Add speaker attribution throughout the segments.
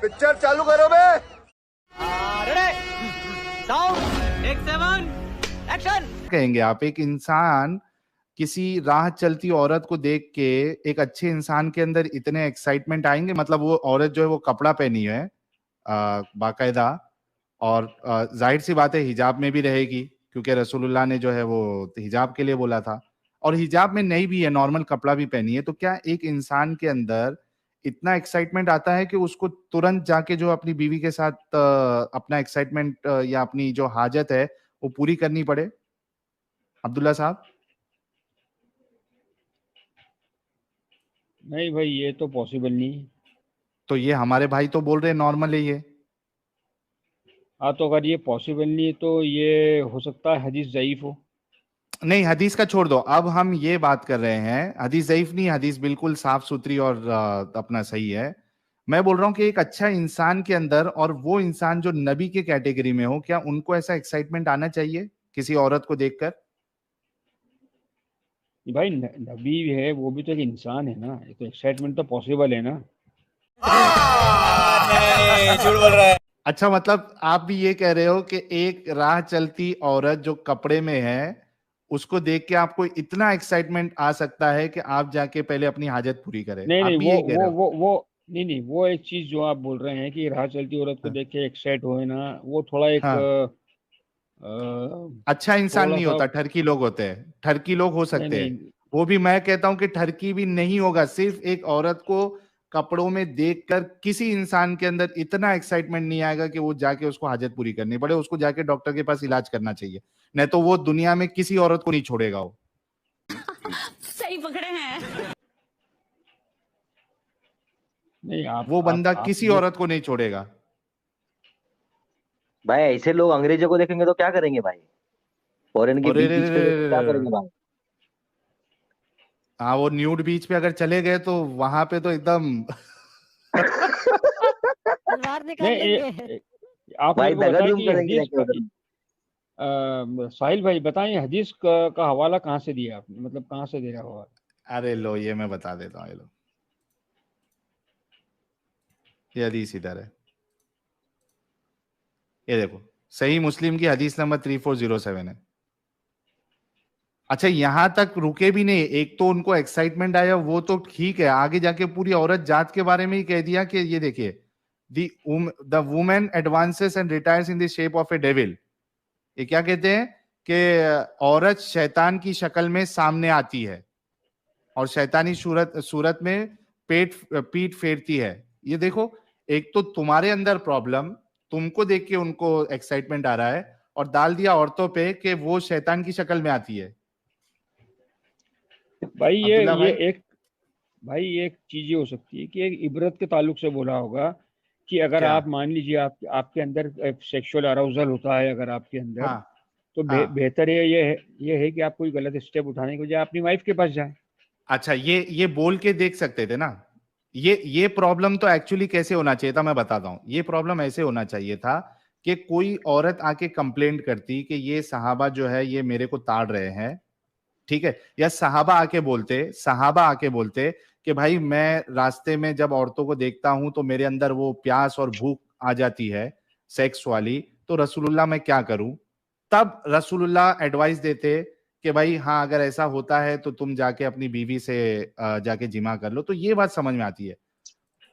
Speaker 1: Picture चालू करो बे।
Speaker 2: कहेंगे आप एक इंसान किसी राह चलती औरत को देख के एक अच्छे इंसान के अंदर इतने एक्साइटमेंट आएंगे? मतलब वो औरत जो है वो कपड़ा पहनी है बाकायदा, और जाहिर सी बात है हिजाब में भी रहेगी, क्योंकि रसूलुल्लाह ने जो है वो हिजाब के लिए बोला था, और हिजाब में नहीं भी है, नॉर्मल कपड़ा भी पहनी है, तो क्या एक इंसान के अंदर इतना एक्साइटमेंट आता है कि उसको तुरंत जाके जो अपनी बीवी के साथ अपना एक्साइटमेंट या अपनी जो हाजत है वो पूरी करनी पड़े? अब्दुल्ला साहब।
Speaker 3: नहीं भाई, ये तो पॉसिबल नहीं है।
Speaker 2: तो ये हमारे भाई तो बोल रहे हैं नॉर्मल है ये।
Speaker 3: हाँ, तो अगर ये पॉसिबल नहीं है तो ये हो सकता है हदीस ज़ईफ हो।
Speaker 2: नहीं, हदीस का छोड़ दो, अब हम ये बात कर रहे हैं, हदीस ज़ईफ नहीं, हदीस बिल्कुल साफ सुथरी और अपना सही है। मैं बोल रहा हूँ कि एक अच्छा इंसान के अंदर, और वो इंसान जो नबी के कैटेगरी में हो, क्या उनको ऐसा एक्साइटमेंट आना चाहिए किसी औरत को देखकर?
Speaker 3: भाई नबी है, वो भी तो एक इंसान है ना, ये तो एक्साइटमेंट तो पॉसिबल है ना।
Speaker 1: नहीं, झूठ बोल रहा है।
Speaker 2: अच्छा, मतलब आप भी ये कह रहे हो कि एक राह चलती औरत जो कपड़े में है उसको देख के आपको इतना एक्साइटमेंट आ सकता है कि आप जाके पहले अपनी हाजत पूरी करें?
Speaker 3: नहीं
Speaker 2: आप
Speaker 3: नहीं,
Speaker 2: भी यही कह रहे हो?
Speaker 3: वो नहीं नहीं, वो एक चीज जो आप बोल रहे हैं कि राह चलती औरत को
Speaker 2: हाँ
Speaker 3: देख के एक्साइट होए ना, वो थोड़ा एक
Speaker 2: हाँ। अच्छा इंसान
Speaker 3: थोड़ा
Speaker 2: नहीं
Speaker 3: सा।
Speaker 2: होता, ठरकी लोग होते हैं, ठरकी लोग हो
Speaker 3: नहीं
Speaker 2: सकते हैं।
Speaker 3: नहीं
Speaker 2: वो भी मैं कहता हूं कि ठरकी भी नहीं होगा, सिर्फ एक औरत को कपड़ों में देखकर किसी इंसान के अंदर इतना एक्साइटमेंट नहीं आएगा कि वो जाके उसको हाजत पूरी करनी पड़े, उसको जाके डॉक्टर के पास इलाज करना चाहिए, नहीं तो वो दुनिया में किसी औरत को नहीं छोड़ेगा वो।
Speaker 4: सही पकड़े हैं।
Speaker 3: नहीं,
Speaker 2: वो बंदा
Speaker 3: आप
Speaker 2: किसी
Speaker 3: ये
Speaker 2: औरत को नहीं छोड़ेगा।
Speaker 5: भाई ऐसे लोग अंग्रेजों को देखेंगे तो क्या करेंगे भाई? फॉरेन के
Speaker 2: और
Speaker 5: बीच बीच पे देख के क्या करेंगे भाई?
Speaker 2: हाँ, वो न्यूड बीच पे अगर चले गए तो वहां पे तो एकदम
Speaker 6: तलवार निकाल
Speaker 3: नहीं
Speaker 6: लेंगे।
Speaker 3: आप
Speaker 5: भाई
Speaker 3: मेरे को
Speaker 5: दगा
Speaker 3: बताएं
Speaker 5: जुम
Speaker 3: कि
Speaker 5: करेंगे जाके उधर।
Speaker 3: साहिल भाई बताएं, हदीस का हवाला कहाँ से दिया आपने, मतलब कहाँ से दिया हुआ?
Speaker 2: अरे लो, ये मैं बता देता हूँ, ये लो, ये हदीस इधर है, ये देखो, सही मुस्लिम की हदीस नंबर 3407 है। अच्छा, यहां तक रुके भी नहीं, एक तो उनको एक्साइटमेंट आया वो तो ठीक है, आगे जाके पूरी औरत जात के बारे में ही कह दिया कि ये देखिए, the women advances and retires in the shape of A devil. ये क्या कहते हैं कि औरत शैतान की शक्ल में सामने आती है और शैतानी सूरत सूरत में पीठ फेरती है। ये देखो, एक तो तुम्हारे अंदर प्रॉब्लम, तुमको देख के उनको एक्साइटमेंट आ रहा है, और डाल दिया औरतों पे कि वो शैतान की शक्ल में आती है।
Speaker 3: भाई
Speaker 2: अब्दुल्ला भाई।
Speaker 3: ये एक चीज ये हो सकती है कि एक इबरत के ताल्लुक से बोला होगा कि अगर
Speaker 2: क्या?
Speaker 3: आप मान लीजिए आपके अंदर सेक्सुअल अराउजल होता है अगर आपके अंदर,
Speaker 2: हाँ
Speaker 3: तो
Speaker 2: हाँ।
Speaker 3: बेहतर ये है कि आप कोई गलत स्टेप उठाने के बजाय अपनी वाइफ के पास जाएं।
Speaker 2: अच्छा, ये बोल के देख सकते थे ना। ये प्रॉब्लम तो एक्चुअली कैसे होना चाहिए था, मैं बताता हूं। ये प्रॉब्लम ऐसे होना चाहिए था कि कोई औरत आके कंप्लेंट करती कि ये सहाबा जो है ये मेरे को ताड़ रहे हैं, ठीक है, या सहाबा आके बोलते कि भाई मैं रास्ते में जब औरतों को देखता हूं तो मेरे अंदर वो प्यास और भूख आ जाती है सेक्स वाली, तो रसूलुल्लाह मैं क्या करूं? तब रसूलुल्लाह एडवाइस देते कि भाई हाँ, अगर ऐसा होता है तो तुम जाके अपनी बीवी से जाके जिमा कर लो, तो ये बात समझ में आती है।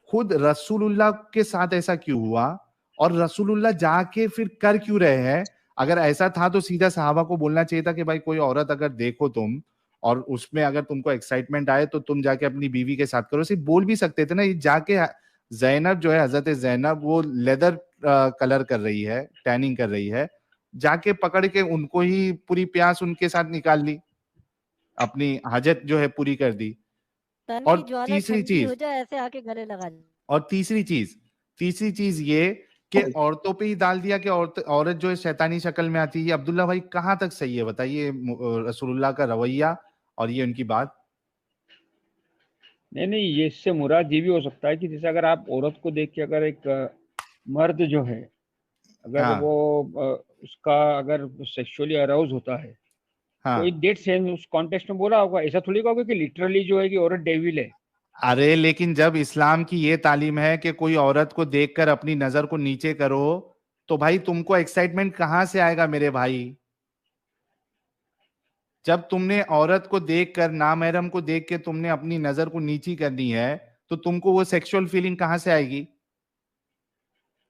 Speaker 2: खुद रसूलुल्लाह के साथ ऐसा क्यों हुआ, और रसूलुल्लाह जाके फिर कर क्यों रहे हैं? अगर ऐसा था तो सीधा सहाबा को बोलना चाहिए था कि भाई कोई औरत अगर देखो तुम और उसमें अगर तुमको एक्साइटमेंट आए तो तुम जाके अपनी बीवी के साथ करो, सिर्फ बोल भी सकते थे ना। ये जाके जैनब जो है, हजरत जैनब, वो लेदर कलर कर रही है, टैनिंग कर रही है, जाके पकड़ के उनको ही पूरी प्यास उनके साथ निकाल ली, अपनी हाजत जो है पूरी कर दी। और
Speaker 6: तनी ज्वाला
Speaker 2: तीसरी
Speaker 6: ठंडी
Speaker 2: चीज
Speaker 6: हो जाए ऐसे आके गले लगा ले।
Speaker 2: और तीसरी चीज ये कि औरतों पे ही डाल दिया कि औरत जो है शैतानी शक्ल में आती है। अब्दुल्ला भाई कहाँ तक सही है बताइए, रसूलुल्लाह का रवैया और ये उनकी बात?
Speaker 3: नहीं नहीं, ये इससे मुराद ये भी हो सकता है कि जैसे अगर आप औरत को देख के अगर एक मर्द जो है, अगर
Speaker 2: हाँ
Speaker 3: वो उसका अगर सेक्सुअली अराउज होता है, तो
Speaker 2: हाँ
Speaker 3: इन डेट सेंस उस कॉन्टेक्स्ट में बोला होगा, ऐसा थोड़ी होगा कि लिटरली जो है कि औरत डेविल है।
Speaker 2: अरे लेकिन जब इस्लाम की ये तालीम है कि कोई औरत को देखकर अपनी नजर को नीचे करो, तो भाई तुमको एक्साइटमेंट कहां से आएगा मेरे भाई? जब तुमने औरत को देखकर, नामहरम को देख के तुमने अपनी नजर को नीची करनी है, तो तुमको वो सेक्सुअल फीलिंग कहां से आएगी?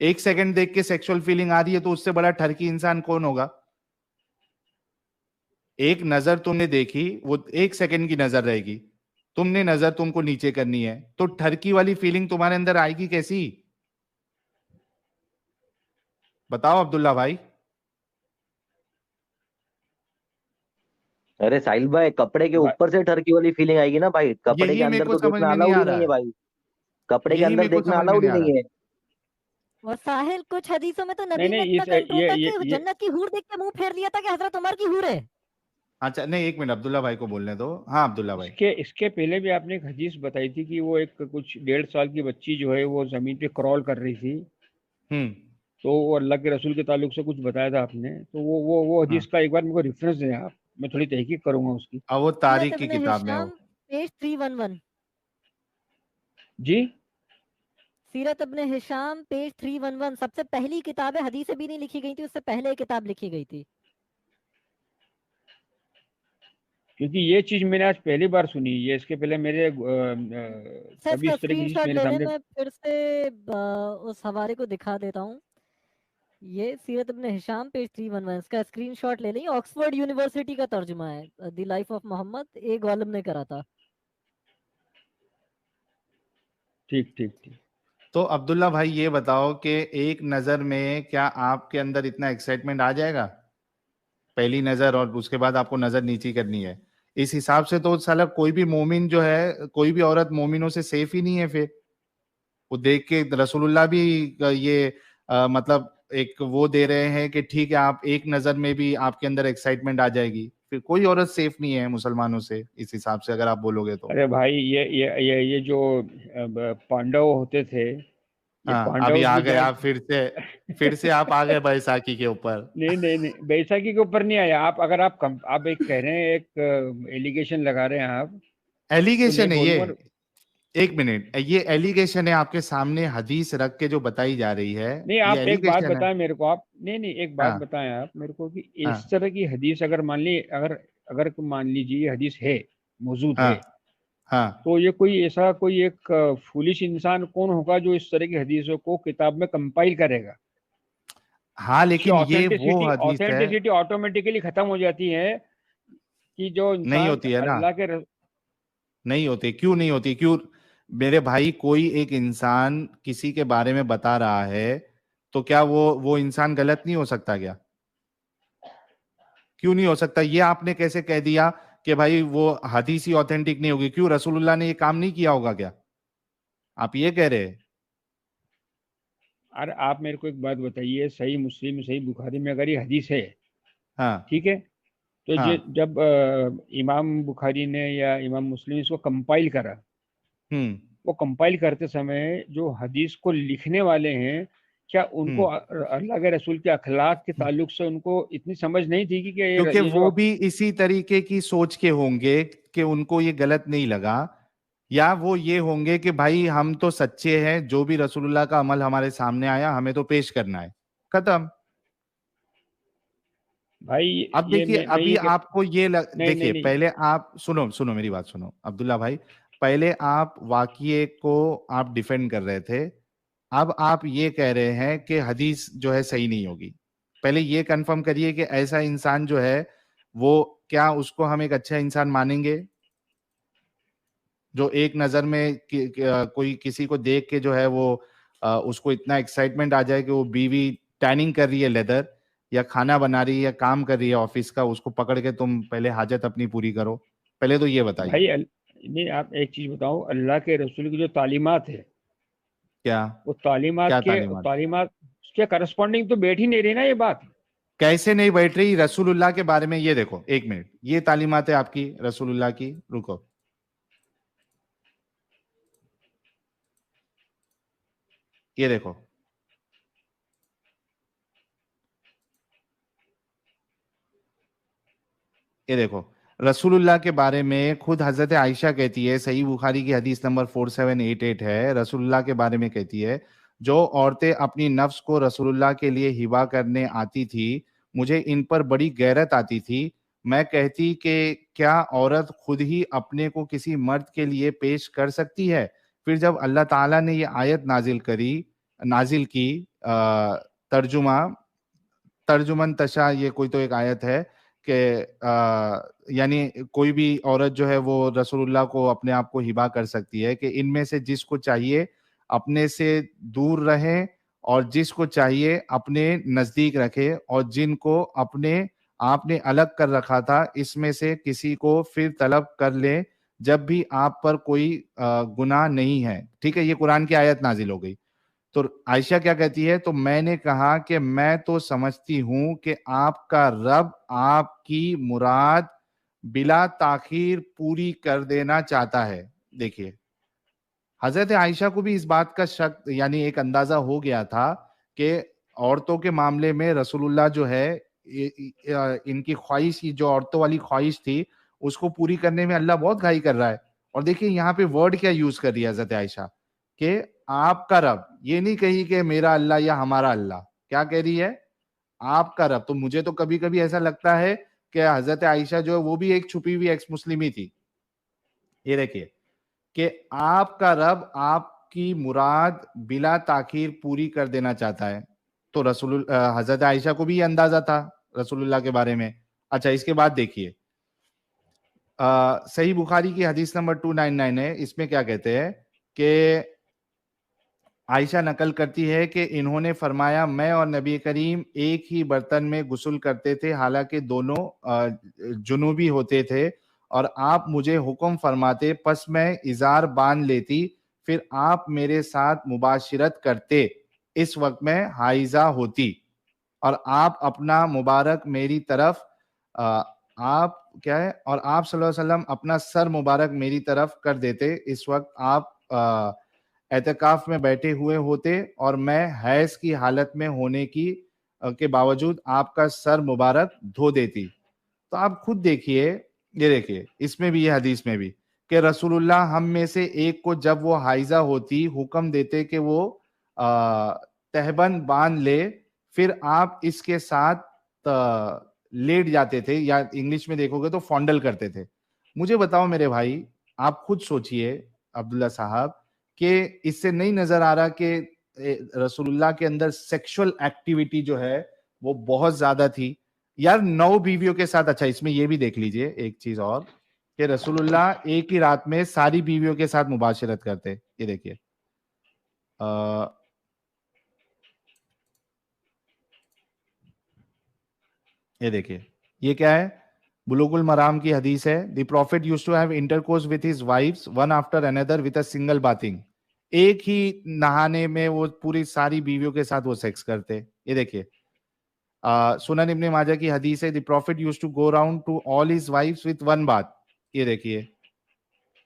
Speaker 2: एक सेकंड देख के सेक्सुअल फीलिंग आ रही है तो उससे बड़ा ठरकी इंसान कौन होगा? एक नजर तुमने देखी, वो एक सेकंड की नजर रहेगी, तुमने नजर तुमको नीचे करनी है, तो ठरकी वाली फीलिंग तुम्हारे अंदर आएगी कैसी? बताओ अब्दुल्ला भाई।
Speaker 5: अरे साहिल भाई, कपड़े के
Speaker 3: भा-
Speaker 5: ऊपर से ठरकी वाली फीलिंग आएगी ना भाई, कपड़े के
Speaker 2: यही मेरे
Speaker 5: अंदर
Speaker 2: को
Speaker 5: तो
Speaker 2: समझ
Speaker 5: देखना
Speaker 2: में नहीं
Speaker 5: अलाउड
Speaker 2: आ
Speaker 5: ही
Speaker 2: रहा
Speaker 5: नहीं है
Speaker 2: है।
Speaker 5: भाई। कपड़े के
Speaker 2: यही
Speaker 5: अंदर
Speaker 2: मेरे को
Speaker 5: देखना
Speaker 2: समझ में
Speaker 5: अलाउड ही
Speaker 2: नहीं आ रहा।
Speaker 5: नहीं है।
Speaker 6: और साहिल, कुछ हदीसों में तो
Speaker 3: नहीं
Speaker 6: नबी ने
Speaker 3: नहीं
Speaker 6: इतना
Speaker 3: इस
Speaker 6: कंट्रोल था कि
Speaker 3: ये
Speaker 6: जन्नत की हूर देख के मुंह फेर लिया था कि हजरत उमर की हूर है।
Speaker 2: अच्छा नहीं, एक मिनट अब्दुल्ला भाई को बोलने दो। हाँ अब्दुल्ला भाई।
Speaker 3: इसके इसके पहले भी आपने एक हदीस बताई थी कि वो एक कुछ 1.5 साल की बच्ची जो है वो जमीन पे क्रॉल कर रही थी,
Speaker 2: हम्म।
Speaker 3: तो वो अल्लाह के रसूल के ताल्लुक से कुछ बताया था आपने, तो वो
Speaker 2: हाँ,
Speaker 3: हदीस का एक बार मेरे को रेफरेंस दें आप, मैं थोड़ी तहकीक करूंगा उसकी।
Speaker 2: अब वो
Speaker 6: सीरत
Speaker 2: तारीख की
Speaker 6: इब्ने
Speaker 2: किताब में हो।
Speaker 6: Hisham page 311।
Speaker 3: जी।
Speaker 6: सीरत इब्ने हिशाम पेज 311 सबसे पहली किताब है, हदीसें भी नहीं लिखी गई थी, उससे पहले एक किताब लिखी गई थी।
Speaker 3: क्योंकि ये चीज मैंने आज पहली बार सुनी, ये इसके पहले मेरे
Speaker 6: सर
Speaker 3: कभी
Speaker 6: इसका
Speaker 3: इस तरह की चीज
Speaker 6: स्क्रीनशॉट
Speaker 3: मेरे
Speaker 6: ले लें,
Speaker 3: सामने।
Speaker 6: मैं फिर से उस हवाले को दिखा देता हूँ। ये सीरत इब्ने हिशाम पेज 311, इसका स्क्रीनशॉट ले लें। ऑक्सफोर्ड यूनिवर्सिटी का तर्जुमा है, द लाइफ ऑफ मोहम्मद, एक आलिम ने करा था।
Speaker 3: ठीक ठीक ठीक।
Speaker 2: तो अब्दुल्ला भाई ये बताओ कि एक नजर में क्या आपके अंदर इतना एक्साइटमेंट आ जाएगा? पहली नजर और उसके बाद आपको नजर नीची करनी है। इस हिसाब से तो साला कोई भी मोमिन जो है, कोई भी औरत मोमिनों से सेफ ही नहीं है फिर। वो देख के रसूलुल्लाह भी ये मतलब एक वो दे रहे हैं कि ठीक है, आप एक नजर में भी आपके अंदर एक्साइटमेंट आ जाएगी, फिर कोई औरत सेफ नहीं है मुसलमानों से, इस हिसाब से अगर आप बोलोगे तो।
Speaker 3: अरे भाई ये जो पांडव होते थे, ये
Speaker 2: हाँ, अभी
Speaker 3: पांडव
Speaker 2: आ
Speaker 3: भी
Speaker 2: गए
Speaker 3: जो है।
Speaker 2: आप फिर से आप आ गए बैसाखी के ऊपर।
Speaker 3: नहीं नहीं नहीं, बैसाखी के ऊपर नहीं आया आप, अगर आप एक कह रहे हैं, एक एलिगेशन लगा रहे हैं आप, तो मैं
Speaker 2: एलिगेशन है ये।
Speaker 3: बोलूंगा।
Speaker 2: एक मिनट, ये एलिगेशन है, आपके सामने हदीस रख के जो बताई जा रही है,
Speaker 3: नहीं,
Speaker 2: ये
Speaker 3: आप एक बात
Speaker 2: एलिगेशन है।
Speaker 3: बताएं मेरे को, आप नहीं नहीं एक बात
Speaker 2: हाँ
Speaker 3: बताएं आप मेरे को कि इस
Speaker 2: हाँ
Speaker 3: तरह की हदीस अगर मान ली, अगर अगर मान लीजिए ये हदीस है, मौजूद
Speaker 2: हाँ
Speaker 3: है,
Speaker 2: हाँ
Speaker 3: तो ये कोई ऐसा कोई एक फूलिश इंसान कौन होगा जो इस तरह की हदीसों को किताब में कंपाइल करेगा?
Speaker 2: हाँ,
Speaker 3: इसकी
Speaker 2: लेकिन ये वो
Speaker 3: ऑथेंटिसिटी
Speaker 2: हदीस है।
Speaker 3: ऑथेंटिसिटी ऑटोमेटिकली खत्म हो जाती है कि जो
Speaker 2: नहीं
Speaker 3: इंसान
Speaker 2: होती है ना,
Speaker 3: अल्लाह के
Speaker 2: नहीं होती। क्यों नहीं होती? क्यों मेरे भाई? कोई एक इंसान किसी के बारे में बता रहा है, तो क्या वो इंसान गलत नहीं हो सकता क्या? क्यों नहीं हो सकता? ये आपने कैसे कह दिया कि भाई वो हदीस ही ऑथेंटिक नहीं होगी? क्यों, रसूलुल्लाह ने ये काम नहीं किया होगा क्या? आप ये कह रहे हैं?
Speaker 3: अरे आप मेरे को एक बात बताइए, सही मुस्लिम सही बुखारी में अगर ये हदीस है,
Speaker 2: हाँ
Speaker 3: ठीक है, तो
Speaker 2: हाँ।
Speaker 3: जब इमाम बुखारी ने या इमाम मुस्लिम इसको कंपाइल करा,
Speaker 2: हम्म
Speaker 3: वो कंपाइल करते समय जो हदीस को लिखने वाले हैं, क्या उनको
Speaker 2: हम्म।
Speaker 3: अल्लाह के रसूल के अखलाक के ताल्लुक से उनको इतनी समझ नहीं थी कि
Speaker 2: क्योंकि
Speaker 3: ये
Speaker 2: वो
Speaker 3: जो।
Speaker 2: भी इसी तरीके की सोच के होंगे कि उनको ये गलत नहीं लगा, या वो ये होंगे कि भाई हम तो सच्चे हैं, जो भी रसूलुल्लाह का अमल हमारे सामने आया हमें तो पेश करना है, खत्म।
Speaker 3: भाई
Speaker 2: अब
Speaker 3: ये
Speaker 2: देखिए,
Speaker 3: मैं
Speaker 2: अभी
Speaker 3: ये
Speaker 2: आपको
Speaker 3: नहीं नहीं
Speaker 2: देखिए,
Speaker 3: नहीं।
Speaker 2: पहले आप सुनो सुनो मेरी बात सुनो अब्दुल्ला भाई। पहले आप वाक़ये को आप डिफेंड कर रहे थे, अब आप ये कह रहे हैं कि हदीस जो है सही नहीं होगी। पहले ये कंफर्म करिए कि ऐसा इंसान जो है, वो क्या उसको हम एक अच्छा इंसान मानेंगे, जो एक नजर में कोई किसी को देख के जो है वो उसको इतना एक्साइटमेंट आ जाए कि वो बीवी टैनिंग कर रही है लेदर, या खाना बना रही है या काम कर रही है ऑफिस का, उसको पकड़ के तुम पहले हाजत अपनी पूरी करो। पहले तो ये बताइए।
Speaker 3: भाई नहीं, आप एक चीज बताओ, अल्लाह के रसूल की जो तालीमात है,
Speaker 2: क्या?
Speaker 3: वो तालीमात
Speaker 2: क्या
Speaker 3: के
Speaker 2: तालीमात?
Speaker 3: तालीमात उसके करस्पॉन्डिंग तो बैठ ही नहीं रही ना ये बात।
Speaker 2: कैसे नहीं बैठ रही? रसूलुल्लाह के बारे में ये देखो, एक मिनट, ये तालीमात है आपकी रसूलुल्लाह की, रुको, ये देखो, ये देखो, रसूलुल्लाह के बारे में खुद हजरत आयशा कहती है, सही बुखारी की हदीस नंबर 4788 है, रसूलुल्लाह के बारे में कहती है, जो औरतें अपनी नफ्स को रसूलुल्लाह के लिए हिबा करने आती थी, मुझे इन पर बड़ी गैरत आती थी। मैं कहती कि क्या औरत खुद ही अपने को किसी मर्द के लिए पेश कर सकती है? फिर जब अल्लाह ताला ने ये आयत नाजिल की, तर्जुमा तर्जुमन तशा, ये कोई तो एक आयत है कि यानी कोई भी औरत जो है वो रसूलुल्लाह को अपने आप को हिबा कर सकती है कि इनमें से जिसको चाहिए अपने से दूर रहे और जिसको चाहिए अपने नजदीक रखे, और जिनको अपने आपने अलग कर रखा था इसमें से किसी को फिर तलब कर ले जब भी आप पर कोई गुनाह नहीं है। ठीक है, ये कुरान की आयत नाजिल हो गई। तो आयशा क्या कहती है, तो मैंने कहा कि मैं तो समझती हूं कि आपका रब आपकी मुराद बिला ताखीर पूरी कर देना चाहता है। देखिए, हजरत आयशा को भी इस बात का शक यानी एक अंदाजा हो गया था कि औरतों के मामले में रसूलुल्लाह जो है इनकी ख्वाहिश, की जो औरतों वाली ख्वाहिश थी उसको पूरी करने में अल्लाह बहुत घाई कर रहा है। और देखिए यहाँ पे वर्ड क्या यूज कर रही है हजरत आयशा कि आपका रब, ये नहीं कही कि मेरा अल्लाह या हमारा अल्लाह, क्या कह रही है, आपका रब। तो मुझे तो कभी कभी ऐसा लगता है कि हजरत आयशा जो है वो भी एक छुपी हुई एक्स मुस्लिम ही थी। ये देखिए कि आपका रब आपकी मुराद बिला ताखीर पूरी कर देना चाहता है। तो हजरत आयशा को भी ये अंदाजा था रसूलुल्लाह के बारे में। अच्छा, इसके बाद देखिए, सही बुखारी की हदीस नंबर 299 है, इसमें क्या कहते हैं कि आयशा नकल करती है कि इन्होंने फरमाया, मैं और नबी करीम एक ही बर्तन में गुस्ल करते थे, हालांकि दोनों जुनूबी होते थे, और आप मुझे हुक्म फरमाते, पस मैं इजार बांध लेती, फिर आप मेरे साथ मुबाशिरत करते, इस वक्त मैं हाइजा होती, और आप अपना मुबारक मेरी तरफ आप क्या है, और आप सल्लल्लाहु अलैहि वसल्लम अपना सर मुबारक मेरी तरफ कर देते, इस वक्त आप एतकाफ में बैठे हुए होते, और मैं हैज की हालत में होने के बावजूद आपका सर मुबारक धो देती। तो आप खुद देखिए, ये देखिए इसमें भी, ये हदीस में भी, कि रसूलुल्लाह हम में से एक को जब वो हाइजा होती हुक्म देते कि वो तहबंद बांध ले, फिर आप इसके साथ लेट जाते थे, या इंग्लिश में देखोगे तो फॉन्डल करते थे। मुझे बताओ मेरे भाई, आप खुद सोचिए अब्दुल्ला साहब, कि इससे नहीं नजर आ रहा कि रसूलुल्लाह के अंदर सेक्सुअल एक्टिविटी जो है वो बहुत ज्यादा थी यार, 9 बीवियों के साथ। अच्छा, इसमें ये भी देख लीजिए एक चीज और, कि रसूलुल्लाह एक ही रात में सारी बीवियों के साथ मुबाशरत करते। ये देखिए, ये देखिए, ये क्या है, बुलुगुल मराम की हदीस है, the prophet used to have intercourse with his wives one after another with a single bathing. एक ही नहाने में वो पूरी सारी बीवियों के साथ वो सेक्स करते। ये देखिए, सुनन इब्ने माजा की हदीस है, the prophet used to go round to all his wives with one bath. ये देखिए,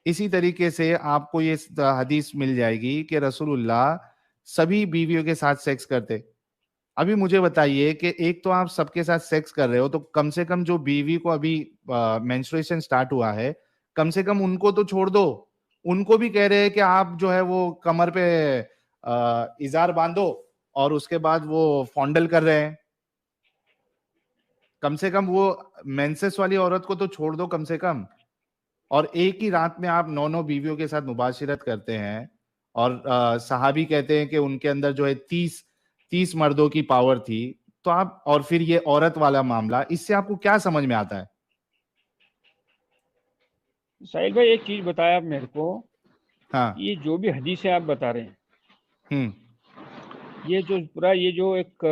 Speaker 2: इसी तरीके से आपको ये हदीस मिल जाएगी कि रसूलुल्लाह सभी बीवियों के साथ सेक्स करते। अभी मुझे बताइए कि एक तो आप सबके साथ सेक्स कर रहे हो, तो कम से कम जो बीवी को अभी मेंस्ट्रुएशन स्टार्ट हुआ है, कम से कम उनको तो छोड़ दो। उनको भी कह रहे हैं कि आप जो है वो कमर पे इजार बांधो, और उसके बाद वो फॉन्डल कर रहे हैं। कम से कम वो मेंसेस वाली औरत को तो छोड़ दो कम से कम। और एक ही रात में आप 9 बीवियों के साथ मुबाशिरत करते हैं, और सहाबी कहते हैं कि उनके अंदर जो है 30 मर्दों की पावर थी। तो आप, और फिर ये औरत वाला मामला, इससे आपको क्या समझ में आता है?
Speaker 3: साहिल भाई, एक चीज बताया आप मेरे को,
Speaker 2: हाँ,
Speaker 3: ये जो भी हदीस है आप बता रहे हैं,
Speaker 2: हम्म,
Speaker 3: ये जो पूरा, ये जो एक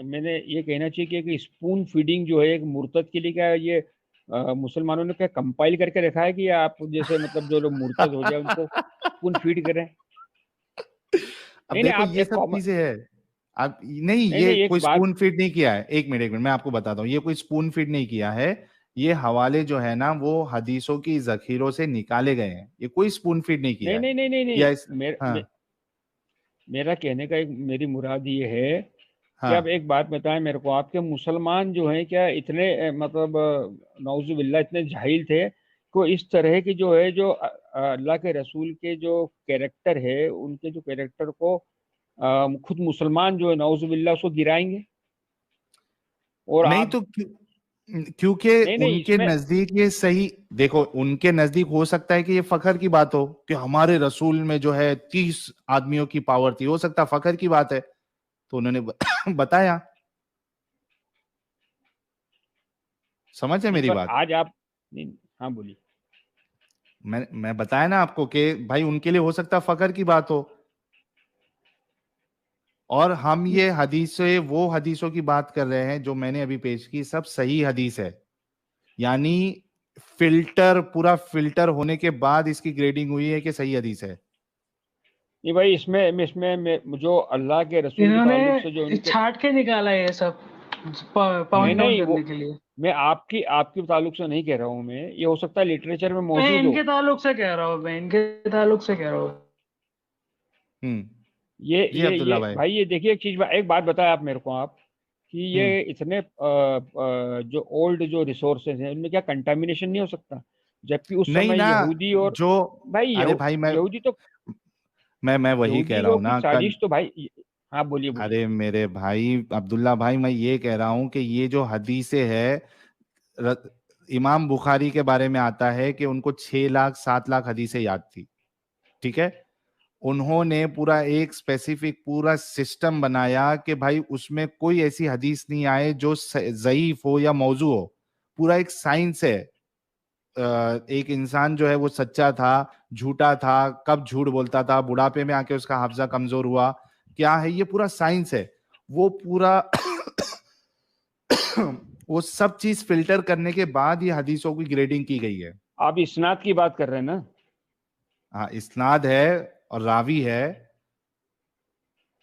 Speaker 3: मैंने ये कहना चाहिए कि एक स्पून फीडिंग जो है एक मुर्तद के लिए, क्या है ये मुसलमानों ने क्या कंपाइल करके रखा है कि आप जैसे मतलब जो लोग मुर्तद हो जाए उनको स्पून फीड करें?
Speaker 2: अब
Speaker 3: नहीं नहीं,
Speaker 2: देखो
Speaker 3: आप
Speaker 2: ये
Speaker 3: एक
Speaker 2: सब चीजें है। आप नहीं,
Speaker 3: नहीं
Speaker 2: ये
Speaker 3: नहीं, एक
Speaker 2: कोई
Speaker 3: बात,
Speaker 2: स्पून फीड नहीं किया है। एक मिनट मैं आपको बताता हूँ, ये कोई स्पून फीड नहीं किया है। ये हवाले जो है ना वो हदीसों की जखीरों से निकाले गए हैं, ये कोई स्पून फीड नहीं किया
Speaker 3: नहीं
Speaker 2: है।
Speaker 3: नहीं नहीं नहीं
Speaker 2: या
Speaker 3: नहीं,
Speaker 2: हाँ,
Speaker 3: मेरा कहने का एक, मेरी मुराद ये है कि आप एक बात बताएं मेरे को, आपके मुसलमान जो हैं क्या इतने मतलब नौजुबिल्ला इतने जाहिल थे को इस तरह की जो है जो अल्लाह के रसूल के जो कैरेक्टर है उनके जो कैरेक्टर को खुद मुसलमान जो है नौजुबिल्ला उसको गिराएंगे? और
Speaker 2: नहीं
Speaker 3: आप
Speaker 2: तो क्योंकि
Speaker 3: नहीं नहीं
Speaker 2: उनके
Speaker 3: इसमें
Speaker 2: नजदीक ये सही, देखो उनके नजदीक हो सकता है कि ये फखर की बात हो कि हमारे रसूल में जो है 30 आदमियों की पावर थी, हो सकता है फखर की बात है, तो उन्होंने बताया। समझ है
Speaker 3: नहीं
Speaker 2: मेरी
Speaker 3: पर
Speaker 2: बात?
Speaker 3: आज आप नहीं, हाँ बोलिए।
Speaker 2: मैं बताया ना आपको कि भाई उनके लिए हो सकता है फखर की बात हो, और हम ये हदीसें वो हदीसों की बात कर रहे हैं जो मैंने अभी पेश की, सब सही हदीस है, यानी फिल्टर, पूरा फिल्टर होने के बाद इसकी ग्रेडिंग हुई है कि सही हदीस है।
Speaker 3: नहीं भाई जो अल्लाह के रसूल के ताल्लुक से जो
Speaker 7: इन्होंने
Speaker 3: उनके
Speaker 7: छाट के निकाला है ये सब
Speaker 3: नहीं
Speaker 7: पॉइंट आउट
Speaker 3: नहीं वो
Speaker 7: करने के लिए।
Speaker 3: मैं आपकी आपके ताल्लुक से नहीं कह रहा हूँ, मैं ये हो सकता है लिटरेचर में
Speaker 7: मैं
Speaker 3: मौजूद हो।
Speaker 7: इनके ताल्लुक से कह रहा हूँ, मैं इनके ताल्लुक से कह रहा हूँ।
Speaker 2: हम्म। जी
Speaker 3: ये
Speaker 2: अब्दुल्ला भाई।
Speaker 3: भाई ये देखिए एक चीज, एक बात बताए आप मेरे को आप कि
Speaker 2: हम्म।
Speaker 3: ये इतने जो ओल्ड जो रिसोर्सेज हैं उनमें क्या कंटामिनेशन नहीं हो सकता? जबकि उस
Speaker 2: नहीं
Speaker 3: समय
Speaker 2: ना,
Speaker 3: यहूदी और
Speaker 2: जो,
Speaker 3: भाई
Speaker 2: अरे भाई
Speaker 3: यहूदी तो
Speaker 2: मैं वही कह रहा
Speaker 3: यहूदियों
Speaker 2: हूं
Speaker 3: की
Speaker 2: ना कल।
Speaker 3: साजिश तो भाई। हाँ बोलिए बोलिए।
Speaker 2: अरे मेरे भाई अब्दुल्ला भाई, मैं ये कह रहा हूं कि ये जो हदीसें है, र, इमाम बुखारी के बारे में आता है कि उनको 6 लाख 7 लाख हदीसें याद थी, ठीक है। उन्होंने पूरा एक स्पेसिफिक पूरा सिस्टम बनाया कि भाई उसमें कोई ऐसी हदीस नहीं आए जो ज़ईफ हो या मौजू हो। पूरा एक साइंस है। एक इंसान जो है वो सच्चा था, झूठा था, कब झूठ बोलता था, बुढ़ापे में आके उसका हाफजा कमजोर हुआ, क्या है, ये पूरा साइंस है। वो पूरा वो सब चीज फिल्टर करने के बाद ये हदीसों की ग्रेडिंग की गई है।
Speaker 3: आप इस्नाद की बात कर रहे हैं ना?
Speaker 2: हाँ, इस्नाद है और रावी है।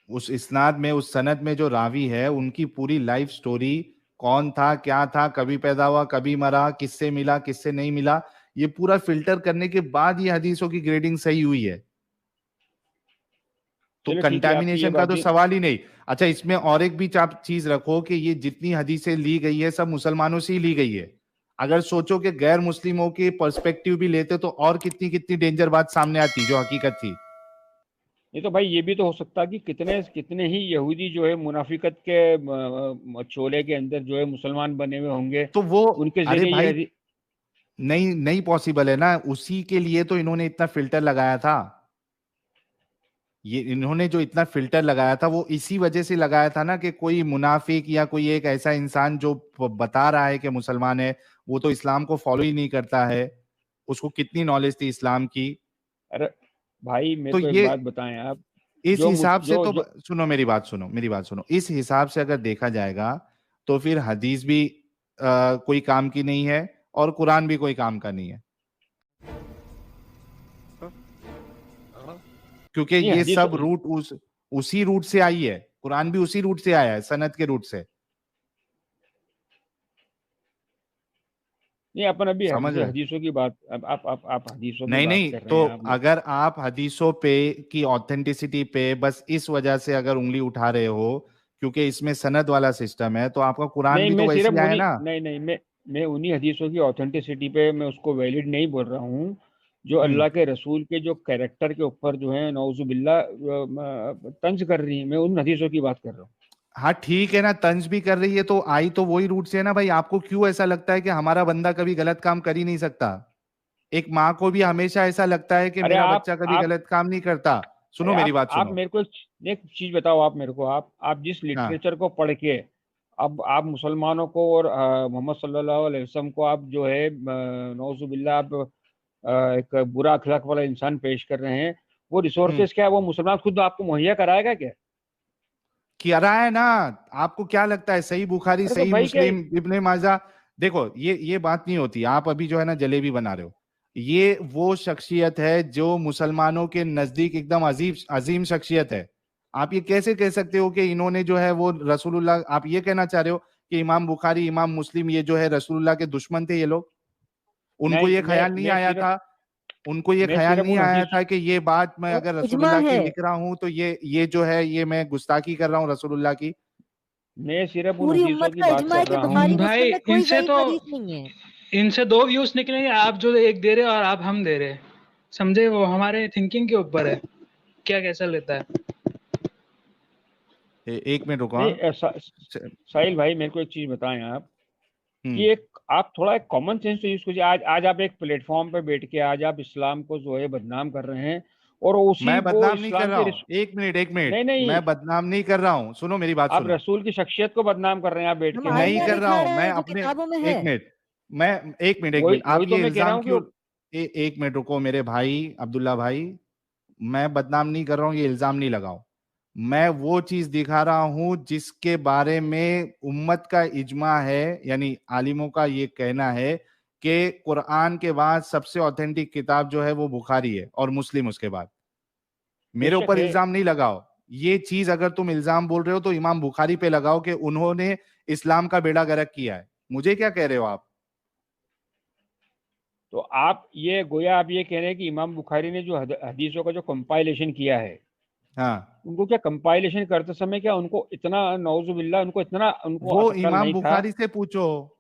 Speaker 2: उस इस्नाद में, उस सनद में जो रावी है उनकी पूरी लाइफ स्टोरी, कौन था, क्या था, कभी पैदा हुआ, कभी मरा, किससे मिला, किससे नहीं मिला, ये पूरा फिल्टर करने के बाद ये हदीसों की ग्रेडिंग सही हुई है। तो
Speaker 3: चलो ठीक है आपकी ये
Speaker 2: कंटामिनेशन का
Speaker 3: बात
Speaker 2: तो
Speaker 3: भी।
Speaker 2: सवाल ही नहीं। अच्छा, इसमें और एक भी आप चीज रखो कि ये जितनी हदीसें ली गई है सब मुसलमानों से ही ली गई है। अगर सोचो कि गैर मुस्लिमों के पर्सपेक्टिव भी लेते तो और कितनी कितनी डेंजर बात सामने आती जो हकीकत थी।
Speaker 3: नहीं तो भाई ये भी तो हो सकता है कि कितने कितने ही यहूदी जो है मुनाफिकत के चोले के अंदर जो है मुसलमान बने हुए होंगे,
Speaker 2: तो वो,
Speaker 3: उनके
Speaker 2: अरे
Speaker 3: जरिए
Speaker 2: भाई,
Speaker 3: ये
Speaker 2: नहीं नहीं पॉसिबल है ना, उसी के लिए तो इन्होंने इतना फिल्टर लगाया था। ये इन्होंने जो इतना फिल्टर लगाया था वो इसी वजह से लगाया था ना कि कोई मुनाफिक या कोई एक ऐसा इंसान जो बता रहा है कि मुसलमान है, वो तो इस्लाम को फॉलो ही नहीं करता है, उसको कितनी नॉलेज थी इस्लाम की।
Speaker 3: अरे भाई मेरे
Speaker 2: तो
Speaker 3: को एक
Speaker 2: ये
Speaker 3: बात बताएं आप।
Speaker 2: इस हिसाब से तो,
Speaker 3: जो
Speaker 2: सुनो मेरी बात सुनो, मेरी बात सुनो, इस हिसाब से अगर देखा जाएगा तो फिर हदीस भी कोई काम की नहीं है और कुरान भी कोई काम का नहीं है, क्योंकि
Speaker 3: नहीं
Speaker 2: ये
Speaker 3: हदीस
Speaker 2: सब रूट उसी रूट से आई है। कुरान भी उसी रूट से आया है, सनद के रूट से।
Speaker 3: नहीं अपन अभी
Speaker 2: समझ
Speaker 3: जैसे
Speaker 2: रहे?
Speaker 3: हदीसों की बात, अब आप हदीसों की
Speaker 2: नहीं
Speaker 3: बात
Speaker 2: नहीं,
Speaker 3: कर रहे
Speaker 2: तो
Speaker 3: हैं आप।
Speaker 2: अगर आप हदीसों पे की ऑथेंटिसिटी पे बस इस वजह से अगर उंगली उठा रहे हो क्योंकि इसमें सनद वाला सिस्टम है, तो आपका कुरान
Speaker 3: नहीं
Speaker 2: भी तो
Speaker 3: मैं
Speaker 2: वैसे
Speaker 3: सिर्फ
Speaker 2: ही आया
Speaker 3: उन्हीं
Speaker 2: ना।
Speaker 3: नहीं नहीं मैं उन्हीं हदीसों की ऑथेंटिसिटी पे मैं उसको वैलिड नहीं बोल रहा हूँ जो
Speaker 2: हम्म।
Speaker 3: अल्लाह के रसूल के जो कैरेक्टर के ऊपर जो है नौजुबिल्ला तंज कर रही है, मैं उन हदीसों की बात कर रहा हूँ।
Speaker 2: हाँ ठीक है ना, तंज भी कर रही है तो आई तो वही रूट से है ना भाई। आपको क्यों ऐसा लगता है कि हमारा बंदा कभी गलत काम कर ही नहीं सकता? एक माँ को भी हमेशा ऐसा लगता है कि
Speaker 3: अरे
Speaker 2: मेरा बच्चा कभी
Speaker 3: आप
Speaker 2: गलत काम नहीं करता।
Speaker 3: अरे
Speaker 2: सुनो मेरी बात
Speaker 3: आप
Speaker 2: सुनो।
Speaker 3: मेरे को एक चीज बताओ, आप मेरे को आप जिस
Speaker 2: हाँ।
Speaker 3: लिटरेचर को पढ़ के अब आप मुसलमानों को और मोहम्मद सल्लल्लाहु अलैहि वसल्लम को आप जो है नौजुबिल्ला आप एक बुरा अखलाक वाला इंसान पेश कर रहे हैं, वो
Speaker 2: हम्म।
Speaker 3: रिसोर्सेज क्या है वो मुसलमान खुद आपको मुहैया कराएगा क्या?
Speaker 2: किया रहा है ना। आपको क्या लगता है सही बुखारी,
Speaker 3: अरे तो
Speaker 2: सही
Speaker 3: भाई क्या
Speaker 2: मुस्लिम, इब्ने माजा? देखो ये बात नहीं होती। आप अभी जो है ना जलेबी बना रहे हो। ये वो शख्सियत है जो मुसलमानों के नजदीक एकदम अजीम अजीम शख्सियत है। आप ये कैसे कह सकते हो कि इन्होंने जो है वो रसूलुल्लाह, आप ये कहना चाह रहे हो कि इमाम बुखारी, इमाम मुस्लिम ये जो है रसूलुल्लाह के दुश्मन थे ये लोग? उनको
Speaker 3: नहीं
Speaker 2: ये ख्याल नहीं आया था, उनको ये
Speaker 3: मैं
Speaker 2: ख्याल
Speaker 3: सिर्फ
Speaker 2: नहीं
Speaker 3: उन
Speaker 2: आया
Speaker 3: हदीस
Speaker 2: था कि ये बात मैं
Speaker 6: वो
Speaker 2: अगर
Speaker 6: इजमा
Speaker 2: रसूलुल्लाह की
Speaker 6: है।
Speaker 2: लिख रहा हूं तो ये जो है ये मैं गुस्ताखी कर रहा हूँ रसूलुल्लाह की।
Speaker 3: मैं सिर्फ उन
Speaker 6: पूरी
Speaker 3: हदीसों
Speaker 6: उम्मत
Speaker 3: की
Speaker 6: का
Speaker 3: बात
Speaker 6: इजमा है
Speaker 3: कर
Speaker 6: कि
Speaker 3: रहा हूँ।
Speaker 6: बुखारी
Speaker 7: भाई,
Speaker 6: मुस्लिम में कोई
Speaker 7: इनसे
Speaker 6: ज़ईफ
Speaker 7: तो
Speaker 6: हदीस नहीं है।
Speaker 7: इनसे 2 व्यूज निकलेंगे, आप जो एक दे रहे हो और आप हम दे रहे हैं, समझे? वो हमारे थिंकिंग के ऊपर है, क्या कैसा लेता है।
Speaker 2: एक मिनट रुको।
Speaker 3: नहीं
Speaker 2: हाँ।
Speaker 3: ऐसा,
Speaker 2: च-
Speaker 3: साहिल भाई मेरे को एक चीज बताएं आप
Speaker 2: हम्म।
Speaker 3: कि एक आप थोड़ा एक कॉमन सेंस तो यूज कीजिए। आज आज आप एक प्लेटफॉर्म पे बैठ के आज आप इस्लाम को जो है बदनाम कर रहे हैं और उसी
Speaker 2: मैं
Speaker 3: को
Speaker 2: बदनाम नहीं कर
Speaker 3: इस्लाम
Speaker 2: रहा
Speaker 3: के
Speaker 2: हूँ, एक मिनट,
Speaker 3: नहीं नहीं,
Speaker 2: मैं बदनाम नहीं कर रहा हूँ, सुनो मेरी बात
Speaker 3: आप
Speaker 2: सुनो।
Speaker 3: रसूल की शख्सियत को बदनाम कर रहे हैं आप बैठ
Speaker 6: हम
Speaker 3: के वहां
Speaker 2: नहीं
Speaker 3: पे।
Speaker 6: आईना
Speaker 2: कर रहा
Speaker 6: दिखा
Speaker 2: हूँ
Speaker 6: रहे
Speaker 2: मैं
Speaker 6: हैं जो
Speaker 2: अपने।
Speaker 6: किताबों में
Speaker 2: एक
Speaker 6: है।
Speaker 2: मिनट, मैं एक
Speaker 3: वही
Speaker 2: मिनट,
Speaker 3: वही
Speaker 2: आप
Speaker 3: तो
Speaker 2: ये
Speaker 3: मैं कह रहा
Speaker 2: इल्जाम
Speaker 3: हूँ कि
Speaker 2: क्यों? एक मिनट रुको मेरे भाई अब्दुल्ला भाई, मैं बदनाम नहीं कर रहा हूँ, ये इल्जाम नहीं लगाओ। मैं वो चीज दिखा रहा हूं जिसके बारे में उम्मत का इजमा है, यानी आलिमों का ये कहना है कि कुरान के बाद सबसे ऑथेंटिक किताब जो है वो बुखारी है और मुस्लिम उसके बाद। मेरे
Speaker 3: बेशक
Speaker 2: ऊपर
Speaker 3: है।
Speaker 2: इल्जाम नहीं लगाओ। ये चीज अगर तुम इल्जाम बोल रहे हो तो इमाम बुखारी पे लगाओ कि उन्होंने इस्लाम का बेड़ा गर्क किया है। मुझे क्या कह रहे हो आप?
Speaker 3: तो आप ये गोया आप ये कह रहे हैं कि इमाम बुखारी ने जो हदीसों का जो कंपाइलेशन किया है,
Speaker 2: हाँ,
Speaker 3: उनको क्या कंपाइलेशन करते समय क्या उनको इतना नौजुबिल्ला उनको इतना उनको
Speaker 2: वो
Speaker 3: अकल
Speaker 2: इमाम
Speaker 3: नहीं था?
Speaker 2: बुखारी से पूछो।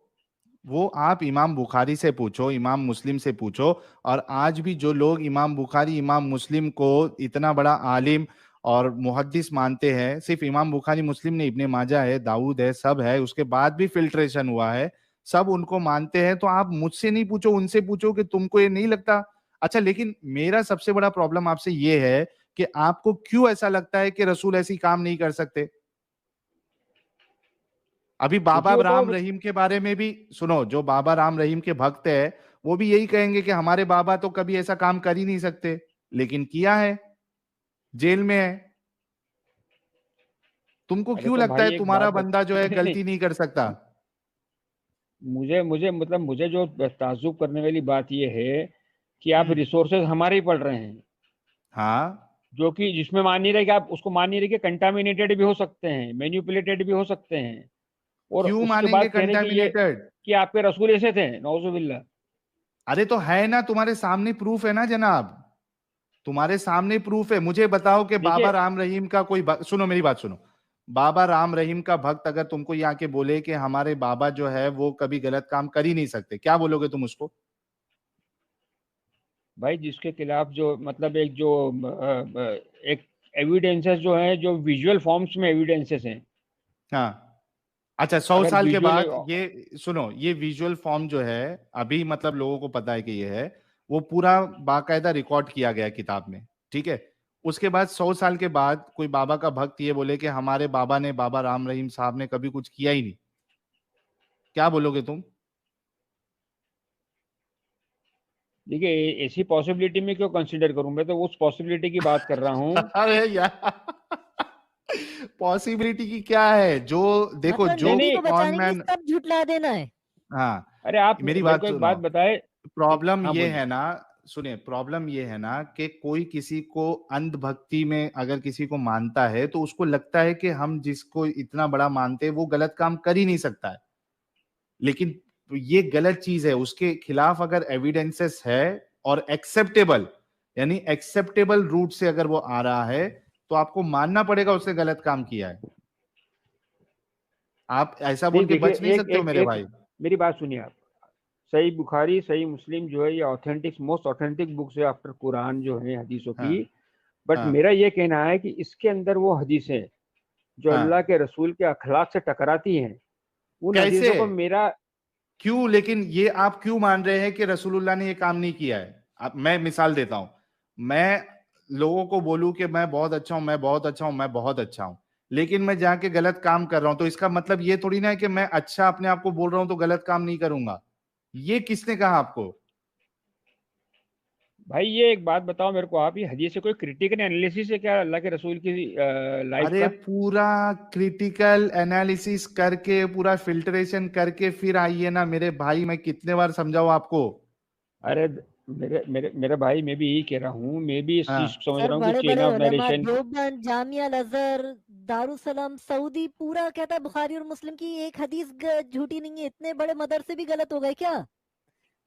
Speaker 2: वो आप इमाम बुखारी से पूछो, इमाम मुस्लिम से पूछो। और आज भी जो लोग इमाम बुखारी इमाम मुस्लिम को इतना बड़ा आलिम और मुहद्दिस मानते हैं, सिर्फ इमाम बुखारी मुस्लिम नहीं, इब्ने माजा है, दाऊद है, सब है, उसके बाद भी फिल्ट्रेशन हुआ है, सब उनको मानते हैं। तो आप मुझसे नहीं पूछो, उनसे पूछो कि तुमको ये नहीं लगता। अच्छा, लेकिन मेरा सबसे बड़ा प्रॉब्लम आपसे ये है कि आपको क्यों ऐसा लगता है कि रसूल ऐसी काम नहीं कर सकते? अभी बाबा
Speaker 3: क्योंकि वो
Speaker 2: राम
Speaker 3: तो
Speaker 2: रहीम के बारे में भी सुनो, जो बाबा राम रहीम के भक्त है वो भी यही कहेंगे कि हमारे बाबा तो कभी ऐसा काम कर ही नहीं सकते, लेकिन किया है, जेल में है। तुमको
Speaker 3: अरे
Speaker 2: क्यों
Speaker 3: तो
Speaker 2: लगता है
Speaker 3: भाई एक बात
Speaker 2: तुम्हारा बंदा जो है
Speaker 3: नहीं नहीं,
Speaker 2: गलती नहीं कर सकता?
Speaker 3: मुझे मुझे मतलब मुझे जो ताज्जुब करने वाली बात ये है कि आप
Speaker 2: हम्म।
Speaker 3: रिसोर्सेज हमारे ही पढ़ रहे हैं,
Speaker 2: हाँ,
Speaker 3: जो कि जिसमें मान नहीं रहे कि आप उसको मान नहीं रहे कि कंटामिनेटेड भी हो सकते हैं, मैन्युपुलेटेड भी हो सकते हैं, और
Speaker 2: क्यों
Speaker 3: उसके
Speaker 2: मानेंगे
Speaker 3: बाद कह रहे हैं कि ये
Speaker 2: कंटामिनेटेड?
Speaker 3: कि आपके रसूल ऐसे थे, नौजुबिल्ला।
Speaker 2: अरे तो है ना, तुम्हारे सामने प्रूफ है ना जनाब, तुम्हारे सामने प्रूफ है। मुझे बताओ कि बाबा
Speaker 3: देखिए
Speaker 2: राम रहीम का कोई सुनो मेरी बात सुनो। बाबा राम रहीम का भक्त अगर तुमको ये आके बोले कि हमारे बाबा जो है वो कभी गलत काम कर ही नहीं सकते, क्या बोलोगे तुम उसको?
Speaker 3: भाई, जिसके खिलाफ जो मतलब एक जो एक एविडेंसेस जो है, जो विजुअल फॉर्म्स में एविडेंसेस हैं,
Speaker 2: हाँ। अच्छा, 100 साल के
Speaker 3: विजुअल
Speaker 2: बाद ये सुनो, ये विजुअल फॉर्म जो है अभी मतलब लोगों को पता है कि ये है, वो पूरा बाकायदा रिकॉर्ड किया गया है किताब में, ठीक है। उसके बाद 100 साल के बाद कोई बाबा का भक्त ये बोले कि हमारे बाबा ने, बाबा राम रहीम साहब ने कभी कुछ किया ही नहीं, क्या बोलोगे तुम?
Speaker 3: देखिए ऐसी पॉसिबिलिटी में क्यों कंसीडर करूं, मैं तो उस पॉसिबिलिटी की बात कर रहा हूं।
Speaker 2: अरे यार, पॉसिबिलिटी की क्या है? जो देखो,
Speaker 6: मतलब
Speaker 3: नहीं
Speaker 2: जो
Speaker 6: नबी
Speaker 3: नहीं,
Speaker 6: को
Speaker 2: कॉन
Speaker 6: बचाने के लिए
Speaker 2: मैन।
Speaker 6: सब झुठला देना है।
Speaker 2: हाँ,
Speaker 3: अरे आप
Speaker 2: मेरी
Speaker 3: मेरे
Speaker 2: बात
Speaker 3: को एक
Speaker 2: सुनो।
Speaker 3: बात बताए।
Speaker 2: प्रॉब्लम
Speaker 3: हाँ
Speaker 2: ये
Speaker 3: बोलिए।
Speaker 2: है ना, सुनिए, प्रॉब्लम ये है ना कि कोई किसी को अंधभक्ति में अगर किसी को मानता है तो उसको लगता है कि हम जिसको इतना बड़ा मानते हैं वो गलत काम कर ही नहीं सकता है। लेकिन ये गलत चीज है, उसके खिलाफ अगर एविडेंसेस है और एक्सेप्टेबल, यानी एक्सेप्टेबल रूट से अगर वो आ रहा है तो आपको मानना पड़ेगा उसने गलत काम किया है। आप ऐसा
Speaker 3: नहीं
Speaker 2: बोल के
Speaker 3: देखिए,
Speaker 2: बच नहीं
Speaker 3: एक
Speaker 2: सकते हो
Speaker 3: एक
Speaker 2: मेरे
Speaker 3: एक
Speaker 2: भाई।
Speaker 3: मेरी बात सुनिए आप। सही बुखारी सही मुस्लिम जो है ये ऑथेंटिक मोस्ट ऑथेंटिक बुक्स है आफ्टर कुरान जो है हदीसों
Speaker 2: हाँ।
Speaker 3: की। बट
Speaker 2: हाँ।
Speaker 3: मेरा ये कहना है कि इसके अंदर वो हदीसें जो अल्लाह
Speaker 2: हाँ।
Speaker 3: के रसूल के अखलाक से टकराती हैं, उन
Speaker 2: कैसे?
Speaker 3: हदीसों को मेरा
Speaker 2: क्यों? लेकिन ये आप क्यों मान रहे हैं कि रसूलुल्लाह ने ये काम नहीं किया है? अब मैं मिसाल देता हूं। मैं लोगों को बोलूं कि मैं बहुत अच्छा हूं, मैं बहुत अच्छा हूं, मैं बहुत अच्छा हूं, लेकिन मैं जाके गलत काम कर रहा हूं, तो इसका मतलब ये थोड़ी ना है कि मैं अच्छा अपने आप को बोल रहा हूं तो गलत काम नहीं करूंगा। ये किसने कहा आपको?
Speaker 3: भाई ये एक बात बताओ मेरे को, आप ये हदीस से कोई क्रिटिकल एनालिसिस है क्या अल्लाह के रसूल की लाइफ
Speaker 2: अरे
Speaker 3: का?
Speaker 2: पूरा क्रिटिकल एनालिसिस करके, पूरा फिल्ट्रेशन करके फिर आइए ना मेरे भाई, मैं कितने बार समझाऊं आपको?
Speaker 3: अरे मेरे भाई, मैं भी यही कह रहा हूँ, मैं भी इस चीज
Speaker 2: हाँ।
Speaker 3: को समझ
Speaker 6: सर
Speaker 3: रहा हूँ कि
Speaker 6: बड़े
Speaker 3: चेन
Speaker 6: बड़े
Speaker 3: ऑफ
Speaker 6: उलेमा
Speaker 3: narration.
Speaker 6: Deoband, Jamia Azhar, Darussalam Saudi पूरा कहता है बुखारी और मुस्लिम की एक हदीस झूठी नहीं है। इतने बड़े मदरसे भी गलत हो गए क्या?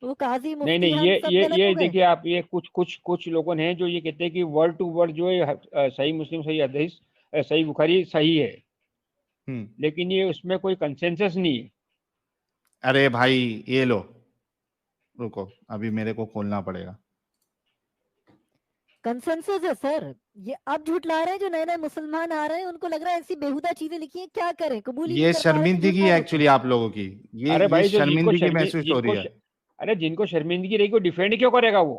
Speaker 6: वो काजी
Speaker 3: नहीं
Speaker 6: मुफ्ती
Speaker 3: नहीं,
Speaker 6: हम सब गलत हो
Speaker 3: ये
Speaker 6: गए?
Speaker 3: देखिए आप, ये कुछ कुछ कुछ लोगों ने जो ये कहते हैं कि वर्ड टू वर्ड जो है सही मुस्लिम सही हदीस सही बुखारी सही है। लेकिन ये उसमें कोई कंसेंसस नहीं है।
Speaker 2: अरे भाई ये लो, रुको अभी मेरे को खोलना पड़ेगा।
Speaker 6: कंसेंसस है सर। ये आप झुठला रहे हैं, जो नए नए मुसलमान आ रहे हैं उनको लग रहा है ऐसी बेहुदा चीजें लिखी हैं, क्या करें, कबूल ही
Speaker 2: ये
Speaker 6: नहीं कर पा रहे हैं,
Speaker 2: शर्मिंदगी
Speaker 6: झूठा
Speaker 2: एक्चुअली आप लोगों की,
Speaker 3: अरे
Speaker 2: ये
Speaker 3: भाई जो
Speaker 2: शर्मिंदगी महसूस हो रही है।
Speaker 3: अरे जिनको शर्मिंदगी रही को डिफेंड क्यों करेगा वो?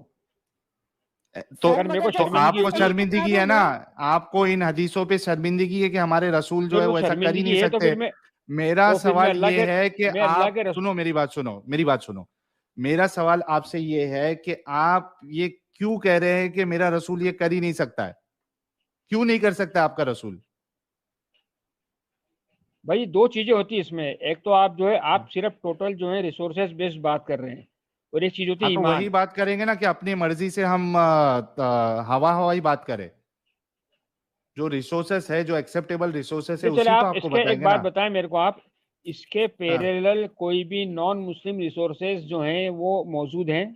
Speaker 2: तो
Speaker 6: सर,
Speaker 3: मेरे को
Speaker 6: मगर
Speaker 2: तो
Speaker 6: जैसे
Speaker 3: शर्मिंदगी
Speaker 2: आपको
Speaker 3: होती
Speaker 6: सही
Speaker 2: शर्मिंदगी
Speaker 6: बता
Speaker 2: है
Speaker 6: दो
Speaker 2: ना,
Speaker 6: ना।
Speaker 2: आपको इन हदीसों पे शर्मिंदगी है कि हमारे रसूल जो है
Speaker 3: जो
Speaker 2: वो ऐसा कर ही
Speaker 3: शर्मिंदगी
Speaker 2: नहीं
Speaker 3: है तो
Speaker 2: सकते।
Speaker 3: फिर मैं
Speaker 2: मेरा सवाल
Speaker 3: अल्लाह
Speaker 2: ये
Speaker 3: के
Speaker 2: है कि
Speaker 3: मैं अल्लाह
Speaker 2: आप
Speaker 3: के
Speaker 2: सुनो, मेरी बात सुनो, मेरी बात सुनो। मेरा सवाल आपसे ये है कि आप ये क्यों कह रहे हैं कि मेरा रसूल ये कर ही नहीं सकता है? क्यों नहीं कर सकता आपका रसूल?
Speaker 3: भाई दो चीजें होती है इसमें। एक तो आप जो है आप सिर्फ टोटल जो है रिसोर्सेज बेस्ड बात कर रहे हैं, और एक चीज होती
Speaker 2: हाँ
Speaker 3: है
Speaker 2: तो वही
Speaker 3: ईमान।
Speaker 2: बात करेंगे ना कि अपनी मर्जी से हम हवा हवाई बात करें। जो रिसोर्सेस है, जो एक्सेप्टेबल रिसोर्सेस है,
Speaker 3: तो चले
Speaker 2: उसी को
Speaker 3: आप
Speaker 2: आपको
Speaker 3: इसके एक
Speaker 2: बताएंगे
Speaker 3: बात
Speaker 2: ना।
Speaker 3: बताएं मेरे को, आप इसके
Speaker 2: हाँ।
Speaker 3: पैरेलल कोई भी नॉन मुस्लिम रिसोर्सेज जो हैं वो मौजूद हैं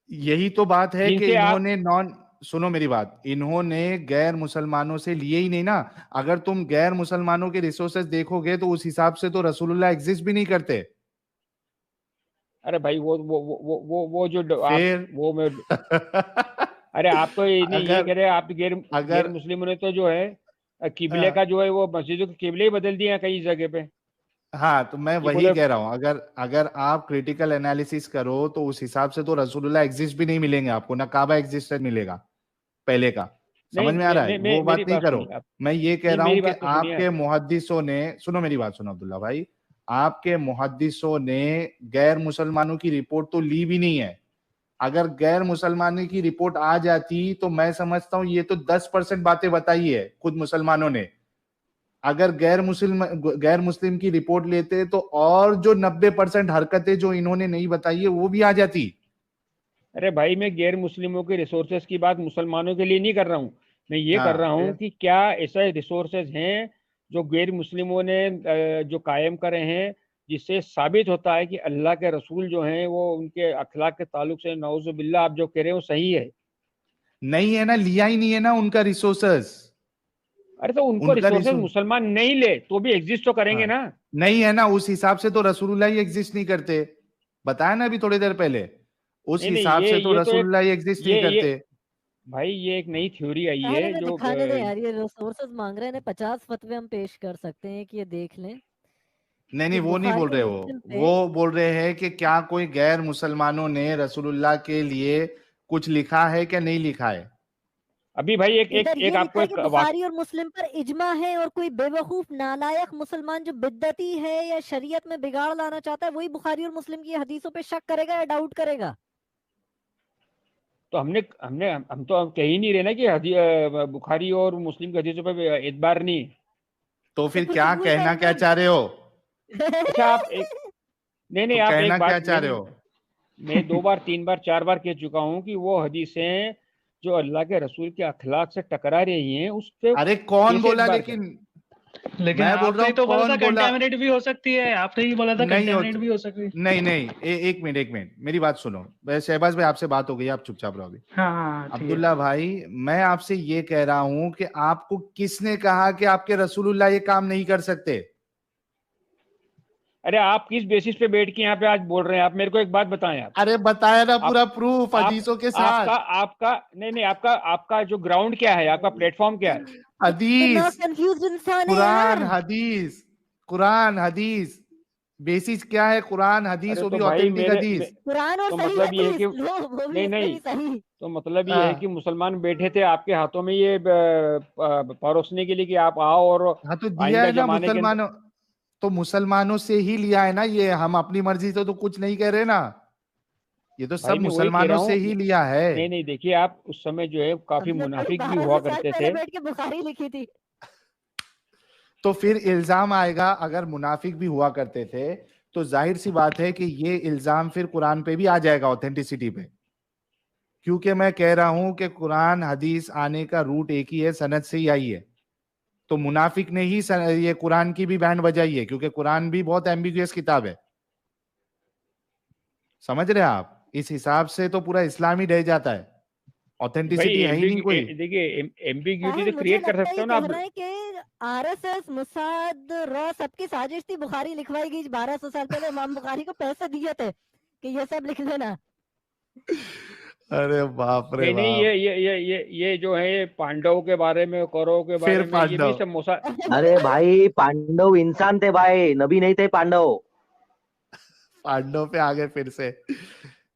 Speaker 2: यही तो बात है कि
Speaker 3: जिनसे आप?
Speaker 2: इन्होंने नॉन सुनो मेरी बात, इन्होंने गैर मुसलमानों से लिए ही नहीं ना। अगर तुम गैर मुसलमानों के रिसोर्सेस देखोगे तो उस हिसाब से तो रसूलुल्लाह एग्जिस्ट भी नहीं करते।
Speaker 3: अरे भाई वो जो आप
Speaker 2: फिर
Speaker 3: वो मैं अरे आप तो ये नहीं ये
Speaker 2: अगर
Speaker 3: कह रहे हैं, आप गैर गैर
Speaker 2: अगर
Speaker 3: मुस्लिमों ने तो जो है किबले
Speaker 2: हाँ
Speaker 3: का जो है वो मस्जिदों के किबले ही बदल दिए हैं कई जगह पे।
Speaker 2: हाँ, तो मैं
Speaker 3: ये
Speaker 2: वही
Speaker 3: बोले
Speaker 2: कह रहा हूं, अगर अगर आप क्रिटिकल एनालिसिस करो तो उस हिसाब से तो रसूलुल्लाह एग्जिस्ट भी नहीं मिलेंगे आपको, ना काबा एग्जिस्टेंट मिलेगा पहले का।
Speaker 3: नहीं
Speaker 2: समझ में आ रहा है? वो
Speaker 3: मेरी
Speaker 2: बात नहीं
Speaker 3: बात
Speaker 2: करो।
Speaker 3: सुनिए आप।
Speaker 2: मैं ये कह
Speaker 3: नहीं
Speaker 2: रहा हूं
Speaker 3: मेरी
Speaker 2: कि
Speaker 3: बात तो सुनिए
Speaker 2: आपके
Speaker 3: आप।
Speaker 2: मुहद्दिसों ने, सुनो मेरी बात सुनो अब्दुल्ला भाई, आपके मुहद्दिसों ने गैर मुसलमानों की रिपोर्ट तो ली भी नहीं है। अगर गैर मुसलमानों की रिपोर्ट आ जाती तो मैं समझता हूं ये तो 10% बातें बताई है खुद मुसलमानों ने। अगर गैर मुस्लिम की रिपोर्ट लेते तो और जो 90% हरकतें जो इन्होंने नहीं बताई है वो भी आ जाती।
Speaker 3: अरे भाई मैं गैर मुस्लिमों के रिसोर्सेज की बात मुसलमानों के लिए नहीं कर रहा हूँ, मैं ये कर रहा
Speaker 2: हाँ
Speaker 3: हूँ
Speaker 2: फिर
Speaker 3: कि क्या ऐसे रिसोर्सेज हैं जो गैर मुस्लिमों ने जो कायम करे हैं, जिससे साबित होता है कि अल्लाह के रसूल जो हैं वो उनके अखलाक के ताल्लुक से नौजुबिल्ला आप जो कह रहे हो सही है।
Speaker 2: नहीं है ना, लिया ही नहीं है ना उनका रिसोर्सेस।
Speaker 3: अरे तो उनको
Speaker 2: उनका
Speaker 3: रिसोर्सेज
Speaker 2: रिसोर्स
Speaker 3: मुसलमान नहीं ले तो भी एग्जिस्ट तो करेंगे
Speaker 2: हाँ
Speaker 3: ना।
Speaker 2: नहीं है ना, उस हिसाब से तो रसूलुल्लाह ही एग्जिस्ट नहीं करते। बताया ना अभी थोड़ी देर पहले, उस
Speaker 3: नहीं नहीं
Speaker 2: हिसाब से तो
Speaker 3: ये तो एक
Speaker 2: रसूलुल्लाह ही एग्जिस्ट नहीं
Speaker 3: ये
Speaker 2: करते।
Speaker 3: भाई ये एक नई थ्योरी आई
Speaker 6: पहले
Speaker 3: है
Speaker 6: में
Speaker 3: जो
Speaker 6: दिखाने दें यार, ये रिसोर्सेज मांग रहे हैं, 50 फतवे हम पेश कर सकते हैं कि ये देख लें।
Speaker 2: नहीं नहीं,
Speaker 6: ये
Speaker 2: वो नहीं बोल
Speaker 6: बुखारी और
Speaker 2: रहे,
Speaker 6: मुस्लिम पे
Speaker 2: वो बोल रहे हैं कि क्या कोई गैर मुसलमानों ने रसूलुल्लाह के लिए कुछ लिखा है क्या नहीं लिखा है।
Speaker 3: अभी भाई
Speaker 6: इधर
Speaker 3: एक
Speaker 6: ये
Speaker 3: आपको
Speaker 6: लिखा है
Speaker 3: एक
Speaker 6: कि बुखारी और मुस्लिम पर इजमा है, और कोई बेवकूफ नालायक मुसलमान जो बिद्दती है या शरीयत में बिगाड़ लाना चाहता है वही बुखारी और मुस्लिम की हदीसों पे शक करेगा या डाउट करेगा।
Speaker 3: तो हमने हमने हम तो अब कह ही नहीं रहे ना कि बुखारी और मुस्लिम की हदीसों पे एतबार नहीं है।
Speaker 2: तो
Speaker 6: तो
Speaker 2: फिर
Speaker 6: फिर
Speaker 2: क्या
Speaker 6: कबूल
Speaker 2: कहना
Speaker 6: करेंगे
Speaker 2: क्या
Speaker 6: हम।
Speaker 2: चाह रहे हो?
Speaker 3: अच्छा आप एक नहीं
Speaker 2: तो
Speaker 3: आप
Speaker 2: कहना
Speaker 3: एक
Speaker 2: क्या
Speaker 3: बात
Speaker 2: चाह रहे हो?
Speaker 3: मैं 2 बार 3 बार 4 बार कह चुका हूँ कि वो हदीसें जो अल्लाह के रसूल के अखलाक से टकरा रही हैं उस पे
Speaker 2: अरे कौन
Speaker 3: कैसे
Speaker 2: बोला?
Speaker 3: एतबार
Speaker 2: लेकिन
Speaker 3: करें?
Speaker 7: लेकिन
Speaker 2: मैं बोल रहा
Speaker 7: आपने ही
Speaker 2: हूँ
Speaker 7: तो बोला था
Speaker 2: कौन बोला?
Speaker 7: कंटेमिनेट भी हो सकती है, आपने ही बोला था
Speaker 2: नहीं हो,
Speaker 7: कंटेमिनेट भी हो सकती है।
Speaker 2: नहीं नहीं, एक मिनट एक मिनट, मेरी बात सुनो। शहबाज भाई आपसे बात हो गई, आप चुपचाप रहो अभी।
Speaker 7: हाँ ठीक है।
Speaker 2: अब्दुल्ला भाई, मैं आपसे ये कह रहा हूं कि आपको किसने कहा कि आपके रसूलुल्लाह ये काम नहीं कर सकते?
Speaker 3: अरे आप किस बेसिस पे बैठ के यहाँ पे आज बोल रहे हैं? आप मेरे को एक बात बताएं।
Speaker 2: अरे बताया ना
Speaker 3: आप
Speaker 2: पूरा प्रूफ
Speaker 3: आप
Speaker 2: हदीसों के
Speaker 3: आपका
Speaker 2: साथ।
Speaker 3: आपका नहीं आपका आपका जो ग्राउंड क्या है, आपका प्लेटफॉर्म क्या है?
Speaker 6: इतना
Speaker 2: हदीस,
Speaker 6: कंफ्यूज इंसान है
Speaker 2: कुरान
Speaker 6: यार।
Speaker 2: हदीस, कुरान हदीस। बेसिस क्या है? कुरान हदीस,
Speaker 3: अरे
Speaker 2: वो
Speaker 3: तो
Speaker 2: भी
Speaker 3: भाई
Speaker 2: ऑथेंटिक हदीस।
Speaker 6: कुरान और
Speaker 3: तो
Speaker 6: सही
Speaker 3: मतलब ये है
Speaker 6: हदीस
Speaker 3: कि
Speaker 6: लो, वो भी
Speaker 3: नहीं
Speaker 6: उसमें
Speaker 3: नहीं
Speaker 6: भी सही।
Speaker 3: तो मतलब ये है
Speaker 2: हाँ
Speaker 3: कि मुसलमान बैठे थे आपके हाथों में ये परोसने के लिए कि आप आओ और
Speaker 2: हाँ, तो दिया
Speaker 3: आइंदा
Speaker 2: है ना
Speaker 3: जमाने के अंदर।
Speaker 2: मुसलमानों, तो मुसलमानों से ही लिया है ना ये, हम अपनी मर्जी से तो कुछ नहीं कह रहे ना, ये तो
Speaker 3: भाई
Speaker 2: सब
Speaker 3: मैं वही कह
Speaker 2: मुसलमानों
Speaker 3: रहा
Speaker 2: से
Speaker 3: हूँ।
Speaker 2: ही लिया है।
Speaker 3: नहीं नहीं देखिए आप उस समय जो है काफी
Speaker 6: हमने थोड़ी
Speaker 3: मुनाफिक भी
Speaker 6: 1200
Speaker 3: हुआ
Speaker 6: साल
Speaker 3: करते
Speaker 6: पहले
Speaker 3: थे।
Speaker 6: बैठ के बुखारी लिखी थी।
Speaker 2: तो फिर इल्जाम आएगा, अगर मुनाफिक भी हुआ करते थे तो जाहिर सी बात है कि ये इल्जाम फिर कुरान पे भी आ जाएगा, ऑथेंटिसिटी पे। क्योंकि मैं कह रहा हूं कि कुरान हदीस आने का रूट एक ही है, सनद से ही आई है। तो मुनाफिक ने ही ये कुरान की भी बैंड बजाई है, क्योंकि कुरान भी बहुत एम्बिगुअस किताब है। समझ रहे हैं आप? इस हिसाब से तो पूरा इस्लाम ही रह जाता है,
Speaker 3: भाई
Speaker 2: ऑथेंटिसिटी है ही नहीं कोई।
Speaker 3: देखिए एम्बिग्यूटी
Speaker 6: साहब
Speaker 3: तो
Speaker 6: मुझे
Speaker 3: क्रिएट कर
Speaker 6: लगता है
Speaker 3: सकते
Speaker 6: ये
Speaker 3: हो ना
Speaker 6: कह
Speaker 3: आप।
Speaker 6: रहा है कि आरएसएस, मोसाद, रॉ सबकी साजिश थी। बुखारी लिखवाई गई 1200 साल पहले। इमाम बुखारी को पैसे दिए थे कि ये सब लिख लेना।
Speaker 2: अरे बाप रे
Speaker 3: नहीं नहीं,
Speaker 2: बाप,
Speaker 3: ये जो है, ये पांडवों के बारे में, कौरवों के
Speaker 2: फिर
Speaker 3: बारे में, ये भी
Speaker 2: पांडव।
Speaker 3: सब मोसा।
Speaker 5: अरे भाई पांडव इंसान थे भाई, नबी नहीं थे पांडव।
Speaker 2: पांडव पे आ गए फिर से।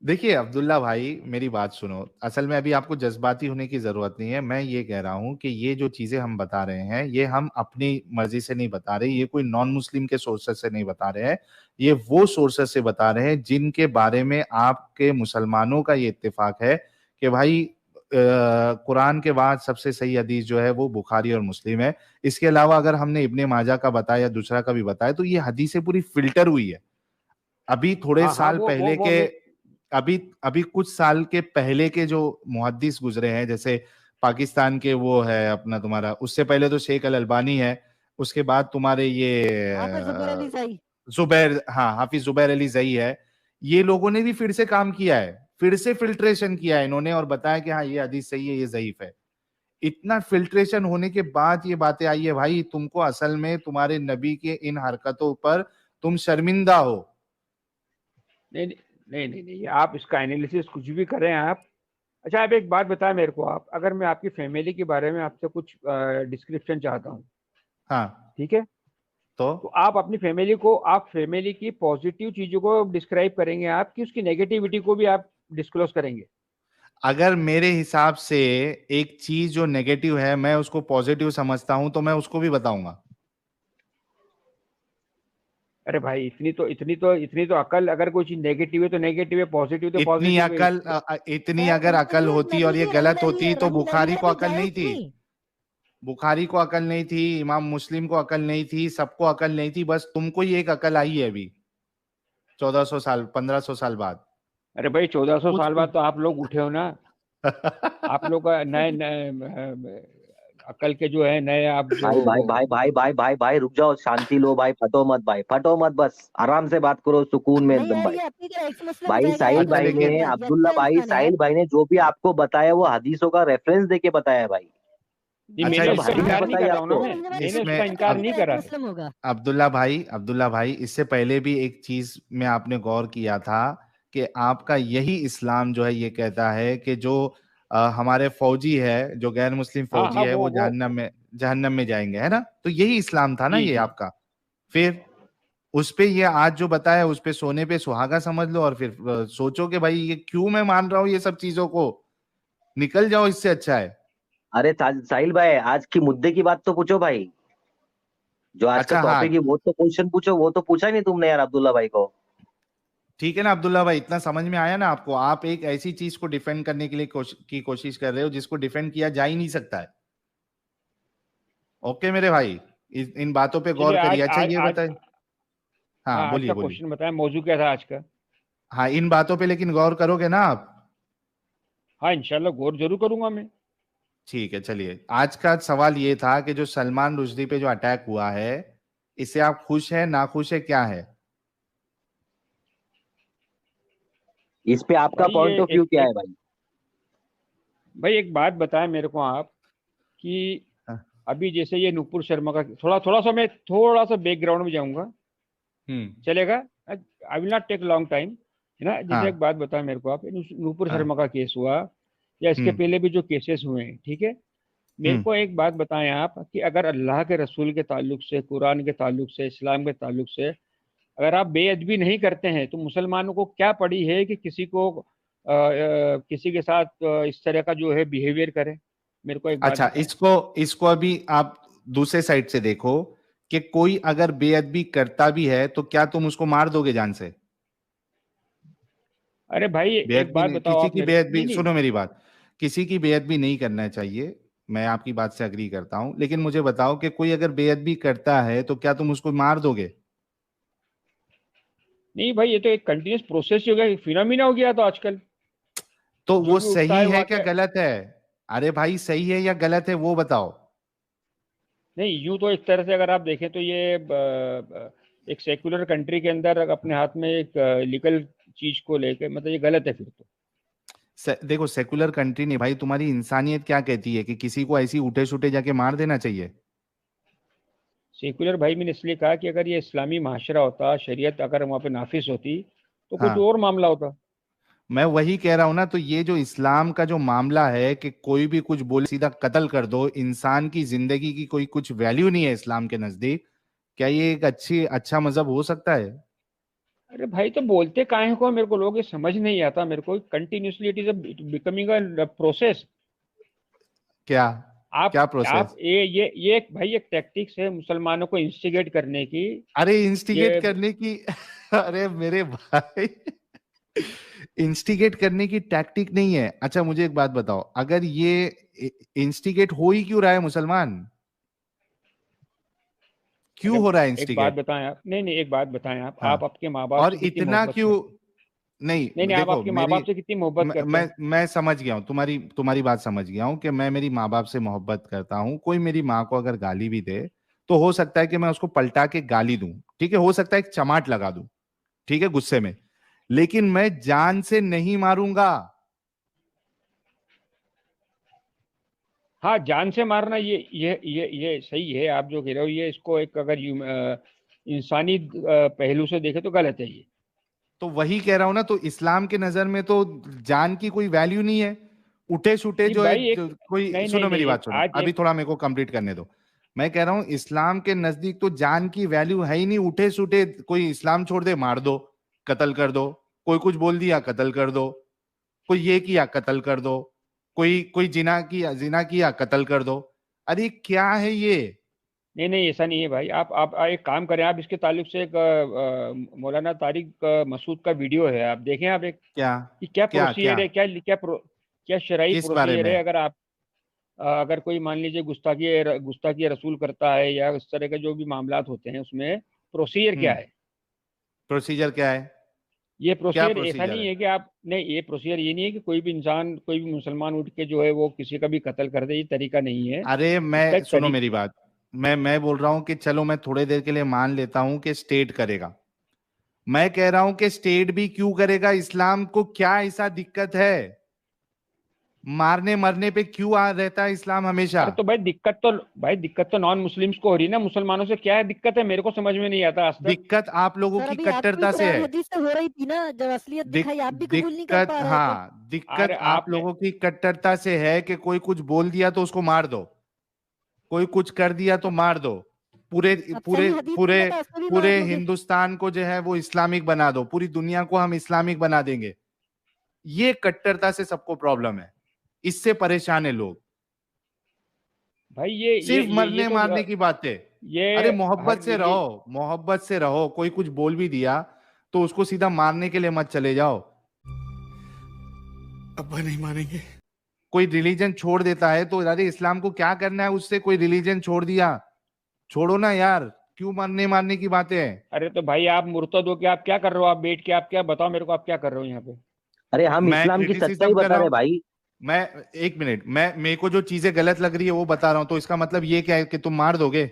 Speaker 2: देखिए अब्दुल्ला भाई, मेरी बात सुनो। असल में अभी आपको जज्बाती होने की जरूरत नहीं है। मैं ये कह रहा हूं कि ये जो चीजें हम बता रहे हैं, ये हम अपनी मर्जी से नहीं बता रहे, ये कोई नॉन मुस्लिम के सोर्सेस से नहीं बता रहे हैं। ये वो सोर्सेस से बता रहे हैं जिनके बारे में आपके मुसलमानों का ये इत्तेफाक है कि भाई कुरान के बाद सबसे सही हदीस जो है वो बुखारी और मुस्लिम है। इसके अलावा अगर हमने इब्ने माजा का बताया, दूसरा का भी बताया, तो ये हदीसें पूरी फिल्टर हुई है। अभी थोड़े
Speaker 3: हाँ हाँ,
Speaker 2: साल पहले
Speaker 3: वो
Speaker 2: के,
Speaker 3: मैं।
Speaker 2: अभी अभी कुछ साल के पहले के जो मुहद्दिस गुजरे हैं, जैसे पाकिस्तान के वो है अपना तुम्हारा, उससे पहले तो शेख अल अलबानी है, उसके बाद तुम्हारे ये
Speaker 6: हाफिज जुबैर अली सही।
Speaker 2: जुबैर, हाँ हाफिज जुबैर अली जई है। ये लोगों ने भी फिर से काम किया है, फिर से फिल्ट्रेशन किया है इन्होंने और बताया कि हाँ ये हदीस सही है, ये ज़ईफ है। इतना फिल्ट्रेशन होने के बाद ये बातें आई है भाई। तुमको असल में तुम्हारे नबी के इन हरकतों पर तुम शर्मिंदा हो।
Speaker 3: नहीं नहीं नहीं नहीं, आप इसका एनालिसिस कुछ भी करें आप। अच्छा, आप एक बात बताएं मेरे को, आप, अगर मैं आपकी फैमिली के बारे में आपसे कुछ डिस्क्रिप्शन चाहता हूँ,
Speaker 2: हाँ
Speaker 3: ठीक है,
Speaker 2: तो
Speaker 3: तो आप अपनी फैमिली को, आप फैमिली की पॉजिटिव चीजों को डिस्क्राइब करेंगे आप, कि उसकी नेगेटिविटी को भी आप डिस्क्लोज करेंगे?
Speaker 2: अगर मेरे हिसाब से एक चीज जो नेगेटिव है मैं उसको पॉजिटिव समझता हूं तो मैं उसको भी बताऊंगा।
Speaker 3: अरे भाई, इतनी तो अकल, अगर कोई चीज नेगेटिव है तो नेगेटिव है, पॉजिटिव तो
Speaker 2: इतनी
Speaker 3: पॉजिटिव है।
Speaker 2: अकल इतनी अगर अकल
Speaker 6: ये
Speaker 2: होती और
Speaker 6: नबी
Speaker 2: ये
Speaker 6: की
Speaker 2: गलत
Speaker 6: रहबरी
Speaker 2: होती
Speaker 6: है,
Speaker 2: तो बुखारी को
Speaker 6: रहबरी
Speaker 2: अकल नहीं
Speaker 6: जायज
Speaker 2: थी।
Speaker 6: नहीं।
Speaker 2: बुखारी को अकल नहीं थी, इमाम मुस्लिम को अकल नहीं थी, सबको अकल नहीं थी, बस तुमको ही एक अकल आई है अभी 1400 साल 1500 साल बाद।
Speaker 3: अरे भाई, 1400
Speaker 2: कुछ
Speaker 3: साल बाद तो आप लोग उठे हो ना। आप लोग का नए नए अकल के जो है, नए आप जो।
Speaker 5: भाई भाई भाई भाई भाई भाई भाई रुक जाओ, शांति लो भाई, फटो मत भाई, फटो मत, बस आराम से बात करो, सुकून में
Speaker 6: नहीं
Speaker 5: एकदम
Speaker 6: यार,
Speaker 5: भाई।
Speaker 6: ये अपनी तरह एक्स मुस्लिम हो
Speaker 5: भाई
Speaker 6: जाएगा यार,
Speaker 5: साहिल
Speaker 2: अच्छा
Speaker 5: भाई
Speaker 6: कोई नहीं
Speaker 5: ने,
Speaker 2: लेकिन
Speaker 6: होता, ये
Speaker 5: अब्दुल्ला
Speaker 6: अच्छा
Speaker 5: भाई,
Speaker 6: इंसान है यार।
Speaker 5: साहिल भाई ने जो भी आपको बताया वो हदीसों का रेफरेंस देके बताया है भाई।
Speaker 3: नहीं,
Speaker 2: अच्छा
Speaker 3: मैंने
Speaker 5: सब
Speaker 3: उसका
Speaker 2: इसमें
Speaker 5: हदीस
Speaker 3: इनकार नहीं
Speaker 5: बताई
Speaker 3: कर रहा हूँ ना,
Speaker 5: आपको।
Speaker 3: मैंने
Speaker 2: इसमें
Speaker 3: उसका इनकार
Speaker 6: अपनी
Speaker 3: नहीं
Speaker 6: तरह
Speaker 3: करा
Speaker 6: एक्स
Speaker 3: है।
Speaker 6: मुस्लिम होगा।
Speaker 2: अब्दुल्ला भाई इससे पहले भी एक चीज में आपने गौर किया था कि आपका यही इस्लाम जो है ये कहता है कि जो हमारे फौजी है, जो गैर मुस्लिम
Speaker 3: हाँ
Speaker 2: फौजी
Speaker 3: हाँ,
Speaker 2: है, वो जहन्नम में जाएंगे, है ना? तो यही इस्लाम था ना
Speaker 3: जी
Speaker 2: ये
Speaker 3: जी।
Speaker 2: आपका। फिर उस पे ये आज जो बताया उस पे सोने पे सुहागा समझ लो और फिर सोचो कि भाई ये क्यों मैं मान रहा हूँ ये सब चीजों को, निकल जाओ, इससे अच्छा है।
Speaker 5: अरे साहिल भाई, आज की मुद्दे की बात तो पूछो भाई, जो आज का
Speaker 2: अच्छा हाँ,
Speaker 5: टॉपिक है वो तो क्वेश्चन पूछो, वो तो पूछा ही नहीं तुमने यार अब्दुल्ला भाई को।
Speaker 2: ठीक है ना अब्दुल्ला भाई, इतना समझ में आया ना आपको? आप एक ऐसी चीज को डिफेंड करने के लिए कोशिश कर रहे हो जिसको डिफेंड किया जा ही नहीं सकता है। ओके मेरे भाई, इन बातों पे
Speaker 3: चलिए,
Speaker 2: गौर करिए।
Speaker 3: आज
Speaker 2: अच्छा
Speaker 3: आज
Speaker 2: ये
Speaker 3: आज
Speaker 2: बताइए, हाँ
Speaker 3: हाँ, आज
Speaker 2: बोलिए
Speaker 3: का
Speaker 2: बोलिए।
Speaker 3: क्वेश्चन बताएं, मौजू क्या था आज का?
Speaker 2: हाँ इन बातों पे लेकिन गौर करोगे ना आप?
Speaker 3: हाँ, इंशाल्लाह गौर जरूर करूंगा मैं।
Speaker 2: ठीक है चलिए, आज का सवाल ये था कि जो सलमान रुश्दी पे जो अटैक हुआ है, इससे आप खुश हैं, नाखुश है, क्या है?
Speaker 5: इस पे आपका
Speaker 3: भाई ये
Speaker 5: पॉइंट ऑफ व्यू
Speaker 3: एक
Speaker 5: क्या है
Speaker 3: एक
Speaker 5: भाई?
Speaker 3: भाई, एक बात बताएं मेरे को आप, कि
Speaker 2: हाँ,
Speaker 3: अभी जैसे ये नूपुर शर्मा का, थोड़ा सा बैकग्राउंड में जाऊंगा, चलेगा? I will not take long time, है ना। जैसे एक
Speaker 2: हाँ,
Speaker 3: बात बताएं मेरे को आप, नूपुर
Speaker 2: हाँ,
Speaker 3: शर्मा का केस हुआ, या इसके
Speaker 2: हम्म,
Speaker 3: पहले भी जो केसेस हुए हैं, ठीक है, मेरे
Speaker 2: हम्म।
Speaker 3: को एक बात बताएं आप, कि अगर अल्लाह के रसूल के ताल्लुक से, कुरान के ताल्लुक से, इस्लाम के ताल्लुक से अगर आप बेअदबी नहीं करते हैं, तो मुसलमानों को क्या पड़ी है कि किसी के साथ इस तरह का जो है बिहेवियर करें? मेरे को एक बात
Speaker 2: अच्छा,
Speaker 3: बताएं।
Speaker 2: इसको इसको अभी आप दूसरे साइड से देखो कि कोई अगर बेअदबी करता भी है तो क्या तुम उसको मार दोगे जान से?
Speaker 3: अरे भाई, एक
Speaker 2: बेअदबी
Speaker 3: बात
Speaker 2: नहीं,
Speaker 3: बताओ
Speaker 2: किसी
Speaker 3: आप
Speaker 2: की
Speaker 3: मेरे को। नहीं
Speaker 2: बेअदबी,
Speaker 3: नहीं
Speaker 2: सुनो मेरी बात, किसी की बेअदबी नहीं करना चाहिए। मैं आपकी बात से अग्री करता हूं, लेकिन मुझे बताओ कि कोई अगर बेअदबी करता है तो क्या तुम उसको मार दोगे?
Speaker 3: नहीं भाई, ये तो एक कंटिन्यूस प्रोसेस हो गया, फिनोमिना हो गया तो आजकल,
Speaker 2: तो
Speaker 3: जो
Speaker 2: वो
Speaker 3: भी उठता है
Speaker 2: सही
Speaker 3: वो
Speaker 2: है क्या
Speaker 3: आके।
Speaker 2: गलत है? अरे भाई सही है या गलत है वो बताओ।
Speaker 3: नहीं, यूं तो एक तरह से अगर आप देखें तो ये एक सेक्युलर कंट्री के अंदर अपने हाथ में एक लीगल चीज को लेके, मतलब ये गलत है फिर तो।
Speaker 2: देखो सेकुलर कंट्री नहीं भाई, तुम्हारी इंसानियत क्या कहती है कि किसी को ऐसी उठे छुटे जाके मार देना चाहिए?
Speaker 3: सेकुलर भाई मैंने इसलिए कहा कि अगर ये इस्लामी माशरा होता, शरीयत अगर वहाँ पे नाफिज होती तो कुछ
Speaker 2: हाँ
Speaker 3: और मामला होता।
Speaker 2: मैं वही कह रहा हूं ना, तो ये जो इस्लाम का जो मामला है कि कोई भी कुछ बोले सीधा कत्ल कर दो, इंसान की जिंदगी की कोई कुछ वैल्यू नहीं है इस्लाम के नजदीक, क्या ये एक अच्छा मजहब हो सकता है?
Speaker 3: अरे भाई तो बोलते काहे को, मेरे को लोग ये समझ नहीं आता मेरे को। Continuously it is becoming a process.
Speaker 2: क्या
Speaker 3: आप
Speaker 2: क्या
Speaker 3: आप
Speaker 2: प्रोसेस?
Speaker 3: ये एक भाई एक टैक्टिक्स है मुसलमानों को इंस्टिगेट करने की।
Speaker 2: अरे इंस्टिगेट
Speaker 3: ये
Speaker 2: करने की अरे मेरे भाई, इंस्टिगेट करने की टैक्टिक नहीं है। अच्छा मुझे एक बात बताओ, अगर ये इंस्टिगेट हो ही क्यों रहा है मुसलमान,
Speaker 3: अरे
Speaker 2: क्यों हो रहा है
Speaker 3: एक बात
Speaker 2: इंस्टिगेट?
Speaker 3: बताएं आप, नहीं नहीं, एक बात बताएं आप
Speaker 2: हाँ,
Speaker 3: आपके माँ बाप
Speaker 2: और
Speaker 3: से कितनी
Speaker 2: इतना
Speaker 3: मोहब्बत
Speaker 2: क्यों?
Speaker 3: करते हैं?
Speaker 2: नहीं
Speaker 3: नहीं नहीं, आप
Speaker 2: देखो
Speaker 3: आपके माँ
Speaker 2: मेरी,
Speaker 3: बाप से कितनी मोहब्बत करते हैं?
Speaker 2: मैं समझ गया हूँ तुम्हारी तुम्हारी बात, समझ गया हूँ कि मैं मेरी माँ बाप से मोहब्बत करता हूँ। कोई मेरी माँ को अगर गाली भी दे तो हो सकता है कि मैं उसको पलटा के गाली दूं, ठीक है, हो सकता है एक चमाट लगा दूं, ठीक है, गुस्से में, लेकिन मैं जान से नहीं मारूंगा।
Speaker 3: हाँ, जान से मारना ये सही है आप जो कह रहे हो। ये इसको एक अगर इंसानी पहलू से देखे तो गलत है ये।
Speaker 2: तो वही कह रहा हूं ना, तो इस्लाम के नजर में तो जान की कोई वैल्यू नहीं है। उठे सुठे
Speaker 3: नहीं
Speaker 2: जो
Speaker 3: भाई,
Speaker 2: एक
Speaker 3: एक
Speaker 2: कोई,
Speaker 3: नहीं नहीं
Speaker 2: सुनो मेरी
Speaker 3: नहीं,
Speaker 2: बात
Speaker 3: एक
Speaker 2: सुनो,
Speaker 3: आज
Speaker 2: अभी
Speaker 3: एक
Speaker 2: थोड़ा मेरे को कंप्लीट करने दो। मैं कह रहा हूं इस्लाम के नजदीक तो जान की वैल्यू है ही नहीं। उठे सुठे कोई इस्लाम छोड़ दे, मार दो, कत्ल कर दो, कोई कुछ बोल दिया कत्ल कर दो, कोई ये किया कत्ल कर दो, कोई कोई जिना किया कत्ल कर दो। अरे क्या है ये?
Speaker 3: नहीं नहीं, ऐसा नहीं है भाई। आप एक काम करें, आप इसके ताल्लुक से एक मौलाना तारिक मसूद का वीडियो है, आप देखें। आप एक
Speaker 2: क्या
Speaker 3: कि क्या
Speaker 2: क्या क्या
Speaker 3: प्रोसीजर है, क्या शरई
Speaker 2: किस बारे
Speaker 3: प्रोसीजर है।
Speaker 2: में?
Speaker 3: अगर आप अगर कोई मान लीजिए गुस्ताखी रसूल करता है या इस तरह के जो भी मामलात होते हैं, उसमें प्रोसीजर क्या है?
Speaker 2: प्रोसीजर क्या है?
Speaker 3: ये
Speaker 2: क्या
Speaker 3: प्रोसीजर ऐसा
Speaker 2: प्रोसीजर
Speaker 3: नहीं
Speaker 2: है?
Speaker 3: है कि आप नहीं, ये प्रोसीजर ये नहीं है कि कोई भी इंसान, कोई भी मुसलमान उठ के जो है वो किसी का भी कत्ल कर दे। ये तरीका नहीं है।
Speaker 2: अरे
Speaker 3: इसका
Speaker 2: मैं,
Speaker 3: एक
Speaker 2: सुनो
Speaker 3: तरीका।
Speaker 2: मेरी बात, मैं बोल रहा हूं कि चलो मैं थोड़ी देर के लिए मान लेता हूं कि स्टेट करेगा। मैं कह रहा हूं कि स्टेट भी क्यों करेगा? इस्लाम को क्या ऐसा दिक्कत है? मारने मरने पे क्यों आ रहता है इस्लाम हमेशा?
Speaker 3: अरे तो भाई दिक्कत तो नॉन मुस्लिम्स को हो रही है ना। मुसलमानों से क्या है दिक्कत है, मेरे को समझ में नहीं आता आज तक।
Speaker 2: दिक्कत आप लोगों
Speaker 6: सर
Speaker 2: की
Speaker 6: अभी आपको ही
Speaker 2: कट्टरता से
Speaker 6: कुरान
Speaker 2: है।
Speaker 6: हदीस से हो रही थी ना, जब असलियत दिखाई आप भी कबूल नहीं कर
Speaker 2: दिक्कत,
Speaker 6: पा रहे थे।
Speaker 2: हाँ, दिक्कत
Speaker 3: अरे
Speaker 2: आप
Speaker 3: आपने
Speaker 2: लोगों की कट्टरता से है कि कोई कुछ बोल दिया तो उसको मार दो, कोई कुछ कर दिया तो मार दो, पूरे
Speaker 6: अब
Speaker 2: पूरे
Speaker 6: सही हदीस
Speaker 2: पूरे
Speaker 6: मिलेगा उसको भी मार
Speaker 2: पूरे
Speaker 6: दोगे।
Speaker 2: हिंदुस्तान को जो है वो इस्लामिक बना दो, पूरी दुनिया को हम इस्लामिक बना देंगे। ये कट्टरता से सबको प्रॉब्लम है, इससे परेशान है लोग।
Speaker 3: भाई
Speaker 2: सिर्फ
Speaker 3: ये
Speaker 2: मरने
Speaker 3: तो
Speaker 2: मारने की बात है।
Speaker 3: ये
Speaker 2: अरे
Speaker 3: हर
Speaker 2: मोहब्बत से
Speaker 3: ये
Speaker 2: रहो, मोहब्बत से रहो। कोई कुछ बोल भी दिया तो उसको सीधा मारने के लिए मत चले जाओ।
Speaker 1: अब्बा नहीं मानेंगे।
Speaker 2: कोई रिलीजन छोड़ देता है तो अरे इस्लाम को क्या करना है उससे? कोई रिलीजन छोड़ दिया, छोड़ो ना यार, क्यों मरने मारने की बातें हैं?
Speaker 3: अरे तो भाई आप मुर्तद हो के आप क्या कर रहे हो? आप बैठ के आप क्या बताओ मेरे को, आप क्या कर रहे हो यहाँ पे?
Speaker 5: अरे हम
Speaker 2: मैं
Speaker 5: इस्लाम की सच्चाई
Speaker 2: क्रिटिसिज्म कर
Speaker 5: बता
Speaker 2: रहा
Speaker 5: रहे
Speaker 2: हूँ।
Speaker 5: भाई।
Speaker 2: मैं, एक मिनट, मैं, मेरे को जो चीजें गलत लग रही है वो बता रहा हूं, तो इसका मतलब ये क्या है कि तुम मार दोगे?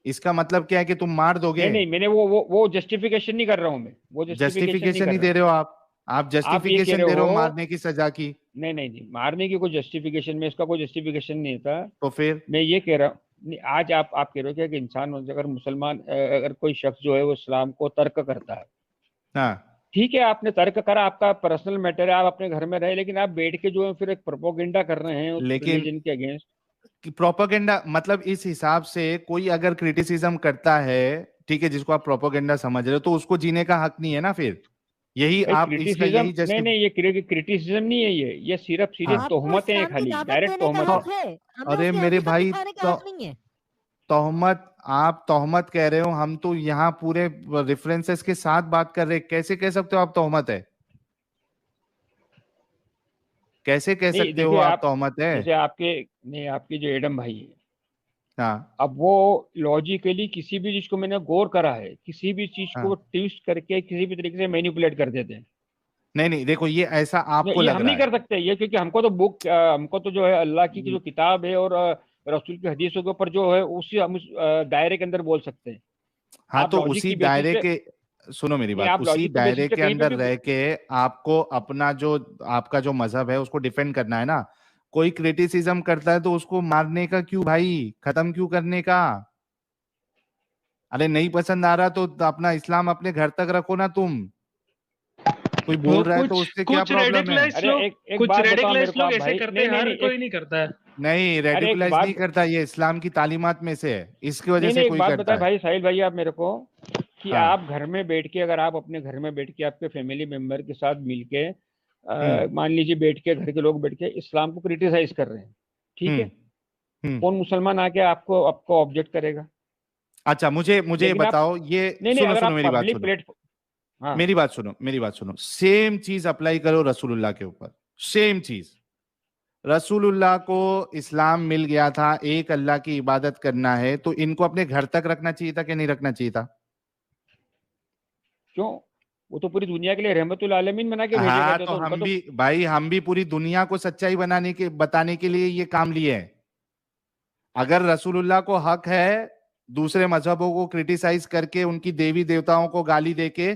Speaker 2: इसका मतलब क्या है कि तुम मार
Speaker 3: नहीं
Speaker 2: दोगे?
Speaker 3: नहीं, मैंने वो जस्टिफिकेशन नहीं कर रहा हूँ मैं, वो जस्टिफिकेशन नहीं
Speaker 2: जस्टिफिकेशन
Speaker 3: कर
Speaker 2: नहीं
Speaker 3: रहा
Speaker 2: दे
Speaker 3: हूँ।
Speaker 2: रहे हो आप
Speaker 3: आप ये कह
Speaker 2: जस्टिफिकेशन
Speaker 3: रहे
Speaker 2: दे रहे हो
Speaker 3: हो,
Speaker 2: मारने की सजा की।
Speaker 3: नहीं नहीं नहीं, मारने की कोई जस्टिफिकेशन में इसका कोई जस्टिफिकेशन नहीं था।
Speaker 2: तो फिर?
Speaker 3: मैं ये कह रहा हूँ, नहीं, आज आप कह रहे हो कि एक इंसान, अगर मुसलमान अगर कोई शख्स जो है वो इस्लाम को तर्क करता है,
Speaker 2: हाँ,
Speaker 3: ठीक है, आपने तर्क करा, आपका पर्सनल मैटर है, आप अपने घर में रहे, लेकिन आप बैठ के जो है फिर एक प्रोपोगेंडा कर रहे हैं उस
Speaker 2: लेकिन
Speaker 3: रिलीजन के अगेंस्ट।
Speaker 2: प्रोपोगेंडा मतलब इस हिसाब से कोई अगर क्रिटिसिज्म करता है, ठीक है, जिसको आप प्रोपोगेंडा समझ रहे हो, तो उसको जीने का हक नहीं है ना फिर? यही
Speaker 3: भाई
Speaker 2: आप इसका
Speaker 3: क्रिटिसिज्म
Speaker 2: यही
Speaker 3: नहीं
Speaker 2: जस्ट,
Speaker 3: नहीं, ये क्रिटिसिज्म नहीं है, ये सिर्फ सीधे
Speaker 2: हाँ,
Speaker 6: आपको
Speaker 3: तोहमतें हैं,
Speaker 6: इस्लाम की
Speaker 3: खाली
Speaker 6: दावत
Speaker 3: डायरेक्ट
Speaker 6: देने का
Speaker 3: तोहमत
Speaker 2: तो
Speaker 3: है।
Speaker 6: हक है, हमें
Speaker 2: अरे
Speaker 6: उसकी
Speaker 2: मेरे
Speaker 6: हकीकत
Speaker 2: भाई,
Speaker 6: दिखाने का
Speaker 2: तो
Speaker 6: हक नहीं है।
Speaker 2: तोहमत, आप तोहमत कह रहे हो, हम तो यहाँ पूरे रेफरेंसेस के साथ बात कर रहे हैं। कैसे कह सकते हो आप तोहमत है? कैसे कह
Speaker 3: नहीं
Speaker 2: सकते हो
Speaker 3: देखिए,
Speaker 2: आप
Speaker 3: आप
Speaker 2: तोहमत है?
Speaker 3: जैसे आपके नहीं, आपके जो एडम भाई है,
Speaker 2: हाँ
Speaker 3: अब वो लॉजिकली किसी भी चीज को मैंने गौर करा है, किसी भी चीज को
Speaker 2: हाँ,
Speaker 3: ट्विस्ट करके किसी भी तरीके से मैनिपुलेट कर देते हैं।
Speaker 2: नहीं नहीं, देखो ये ऐसा आपको
Speaker 3: ये
Speaker 2: लग
Speaker 3: हम
Speaker 2: रहा
Speaker 3: नहीं कर
Speaker 2: है।
Speaker 3: सकते ये, क्योंकि हमको तो जो है अल्लाह की जो किताब है और रसूल की हदीसों के ऊपर जो है उसी हम उस दायरे के अंदर बोल सकते हैं।
Speaker 2: हाँ
Speaker 3: आप
Speaker 2: तो
Speaker 3: लॉजिक
Speaker 2: उसी
Speaker 3: की बेसिस
Speaker 2: दायरे
Speaker 3: पे
Speaker 2: के, सुनो मेरी
Speaker 3: नहीं,
Speaker 2: बात,
Speaker 3: आप
Speaker 2: उसी
Speaker 3: लॉजिक की
Speaker 2: दायरे
Speaker 3: बेसिस पे
Speaker 2: के
Speaker 3: कहीं पे
Speaker 2: अंदर
Speaker 3: भी
Speaker 2: रह के आपको अपना जो, आपका जो मजहब है उसको डिफेंड करना है ना। कोई क्रिटिसिज्म करता है तो उसको मारने का क्यों भाई? खत्म क्यों करने का? अरे नहीं पसंद आ रहा तो अपना इस्लाम अपने घर तक रखो ना तुम। कोई बोल रहा है तो उससे क्या
Speaker 7: कुछ
Speaker 2: प्रॉब्लम है?
Speaker 7: रेडिकलाइज
Speaker 3: अरे
Speaker 7: लोग,
Speaker 3: एक
Speaker 7: कुछ
Speaker 3: बात बताओ मेरे
Speaker 7: रेडिकलाइज
Speaker 3: को
Speaker 7: लोग
Speaker 3: आप
Speaker 7: ऐसे
Speaker 3: भाई,
Speaker 7: करते हैं, हर कोई नहीं करता है।
Speaker 2: नहीं,
Speaker 3: अरे एक
Speaker 2: रेडिकुलाइज
Speaker 3: बात,
Speaker 2: नहीं करता, ये इस्लाम की तालीमात में से है, इसकी वजह से
Speaker 3: एक
Speaker 2: कोई
Speaker 3: बात
Speaker 2: करता
Speaker 3: बताए
Speaker 2: है।
Speaker 3: भाई साहिल भाई आप मेरे को, कि
Speaker 2: हाँ।
Speaker 3: आप घर में बैठ के, अगर आप अपने घर में बैठ के आपके फैमिली मेंबर के साथ मिलके मान लीजिए बैठ के, घर के लोग बैठ के इस्लाम को क्रिटिसाइज कर रहे हैं, ठीक है,
Speaker 2: हम्म। हम्म।
Speaker 3: कौन मुसलमान आके आपको आपको ऑब्जेक्ट करेगा?
Speaker 2: अच्छा, मुझे ये
Speaker 3: लेकिन आप,
Speaker 2: बताओ, ये
Speaker 3: नहीं
Speaker 2: सुनो
Speaker 3: अगर
Speaker 2: सुनो
Speaker 3: आप
Speaker 2: मेरी बात
Speaker 3: पब्लिक
Speaker 2: सुनो,
Speaker 3: प्लेटफॉर्म, हाँ
Speaker 2: मेरी बात सुनो, मेरी बात सुनो, सेम चीज अप्लाई करो रसूलुल्लाह के ऊपर, सेम चीज। रसूलुल्लाह को इस्लाम मिल गया था, एक अल्लाह की इबादत करना है, तो इनको अपने घर तक रखना चाहिए था कि नहीं रखना चाहिए था?
Speaker 3: क्यों? वो तो पूरी दुनिया के लिए रहमतुल आलमीन बना के भेजे गए
Speaker 2: हाँ,
Speaker 3: थे,
Speaker 2: तो
Speaker 3: तो उनका
Speaker 2: हम
Speaker 3: तो,
Speaker 2: भी भाई, हम भी पूरी दुनिया को सच्चाई बताने के लिए ये काम लिए हैं। अगर रसूलुल्लाह को हक है दूसरे मजहबों को क्रिटिसाइज करके, उनकी देवी देवताओं को गाली देके,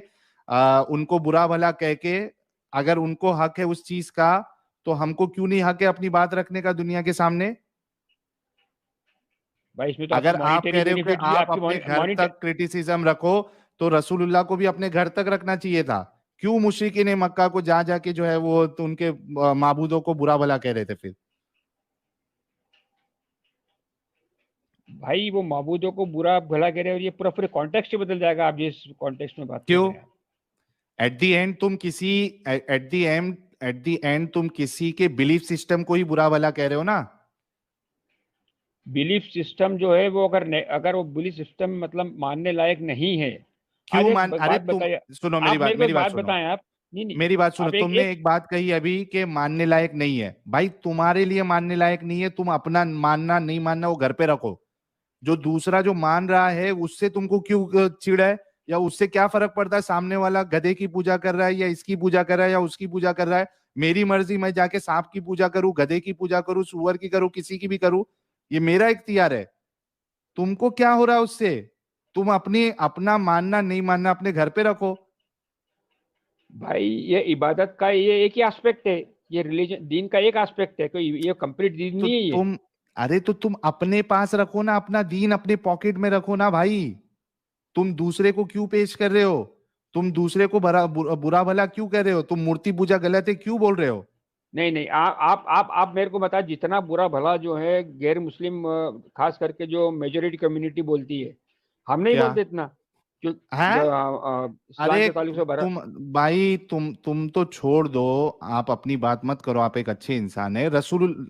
Speaker 2: उनको बुरा भला कह के, अगर उनको हक है उस चीज का, तो हमको क्यों नहीं हक है अपनी बात रखने का दुनिया के सामने?
Speaker 3: भाई इसमें तो आपकी
Speaker 2: अगर आप
Speaker 3: मॉनिटरी
Speaker 2: कह रहे हो कि
Speaker 3: बेनिफिट भी,
Speaker 2: आप
Speaker 3: आपकी
Speaker 2: अपने घर
Speaker 3: मॉनिटर,
Speaker 2: तक क्रिटिसिज्म रखो, तो रसूलुल्लाह को भी अपने घर तक रखना चाहिए था। क्यों मुशरिकीन मक्का को जा जाके जो है वो तो उनके माबूदों को बुरा भला कह रहे थे फिर?
Speaker 3: भाई वो माबूदों को बुरा भला कह रहे हैं, और ये पूरा पूरे कॉन्टेक्स्ट ही बदल जाएगा आप जिस कॉन्टेक्स्ट में बात कर
Speaker 2: क्यों?
Speaker 3: रहे हैं।
Speaker 2: एट द एंड तुम किसी एट द एंड तुम किसी के बिलीफ सिस्टम को ही बुरा भला कह रहे हो ना।
Speaker 3: बिलीफ सिस्टम जो है वो, अगर वो बिलीफ सिस्टम मतलब मानने लायक नहीं है, आज
Speaker 2: क्यों
Speaker 3: एक
Speaker 2: मान अरे
Speaker 3: बात
Speaker 2: तुम
Speaker 3: बताइए,
Speaker 2: सुनो
Speaker 3: आप मेरे को
Speaker 2: मेरी
Speaker 3: एक
Speaker 2: बात
Speaker 3: बात
Speaker 2: सुनो,
Speaker 3: बताएं आप, नहीं नहीं,
Speaker 2: मेरी बात सुनो,
Speaker 3: आप एक
Speaker 2: तुमने
Speaker 3: एक
Speaker 2: एक बात कही अभी कि मानने लायक नहीं है। भाई तुम्हारे लिए मानने लायक नहीं है, तुम अपना मानना नहीं मानना वो घर पे रखो। जो दूसरा जो मान रहा है उससे तुमको क्यों चिढ़ है? या उससे क्या फर्क पड़ता है? सामने वाला गधे की पूजा कर रहा है या इसकी पूजा कर रहा है या उसकी पूजा कर रहा है, मेरी मर्जी, मैं जाके सांप की पूजा करूं, गधे की पूजा करूं, सुअर की करूं, किसी की भी करूं, ये मेरा इख्तियार है। तुमको क्या हो रहा है उससे? तुम अपनी अपना मानना नहीं मानना अपने घर पे रखो।
Speaker 3: भाई ये इबादत का ये एक ही एस्पेक्ट है, ये रिलीजन दीन का एक एस्पेक्ट है, कोई ये कंप्लीट दीन
Speaker 2: तो
Speaker 3: नहीं है ये।
Speaker 2: तुम अरे तो तुम अपने पास रखो ना, अपना दीन अपने पॉकेट में रखो ना भाई। तुम दूसरे को क्यों पेश कर रहे हो? तुम दूसरे को बुरा भला क्यों कर रहे हो? तुम मूर्ति पूजा गलत है क्यों बोल रहे हो?
Speaker 3: नहीं नहीं, आप मेरे को बताओ, जितना बुरा भला जो है गैर मुस्लिम खास करके जो मेजोरिटी कम्युनिटी बोलती है, हम नहीं
Speaker 2: क्या
Speaker 3: बोलते इतना, जो
Speaker 2: है?
Speaker 3: इस्लाम
Speaker 2: अरे
Speaker 3: के ताल्लुक से भरा।
Speaker 2: तुम भाई, तुम तो छोड़ दो, आप अपनी बात मत करो, आप एक अच्छे इंसान है।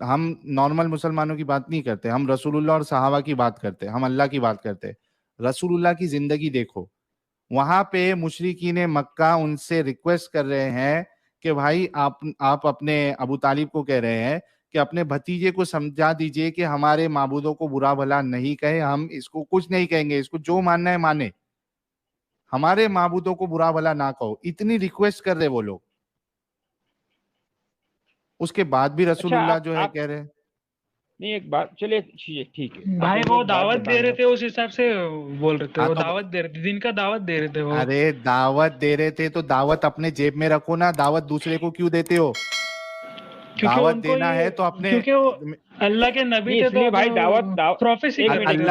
Speaker 2: हम नॉर्मल मुसलमानों की बात नहीं करते, हम रसूलुल्लाह और सहाबा की बात करते, हम अल्लाह की बात करते। रसूलुल्लाह की जिंदगी देखो, वहां पे मुशरिकीन मक्का उनसे रिक्वेस्ट कर रहे हैं कि भाई आप अपने अबू तालिब को कह रहे हैं कि अपने भतीजे को समझा दीजिए कि हमारे माबूदों को बुरा भला नहीं कहे, हम इसको कुछ नहीं कहेंगे, इसको जो मानना है माने, हमारे माबूदों को बुरा भला ना कहो। इतनी रिक्वेस्ट कर रहे वो लोग, उसके बाद भी
Speaker 3: अच्छा
Speaker 2: रसूलुल्लाह जो है
Speaker 3: आप
Speaker 2: कह रहे हैं।
Speaker 3: नहीं, एक बात चलिए, ठीक है, आप
Speaker 7: भाई
Speaker 3: मेरे को
Speaker 7: वो
Speaker 3: एक बात
Speaker 7: दावत दे
Speaker 3: बताएं
Speaker 7: रहे
Speaker 3: आप।
Speaker 7: थे, उस हिसाब से बोल रहे थे,
Speaker 2: हाँ
Speaker 7: वो
Speaker 2: तो
Speaker 7: दावत दे रहे थे, दिन का दावत दे रहे थे वो।
Speaker 2: अरे दावत दे रहे थे तो दावत अपने जेब में रखो ना, दावत दूसरे को क्यों देते हो?
Speaker 7: क्योंकि
Speaker 2: दावत
Speaker 7: उनको
Speaker 2: देना
Speaker 7: ये,
Speaker 2: है तो अपने
Speaker 7: क्योंकि वो अल्लाह के नबी
Speaker 3: नहीं
Speaker 7: थे, तो
Speaker 3: इसलिए भाई
Speaker 7: प्रोफेसी
Speaker 3: एक
Speaker 7: कर
Speaker 3: मिनट,
Speaker 7: रहे थे वो।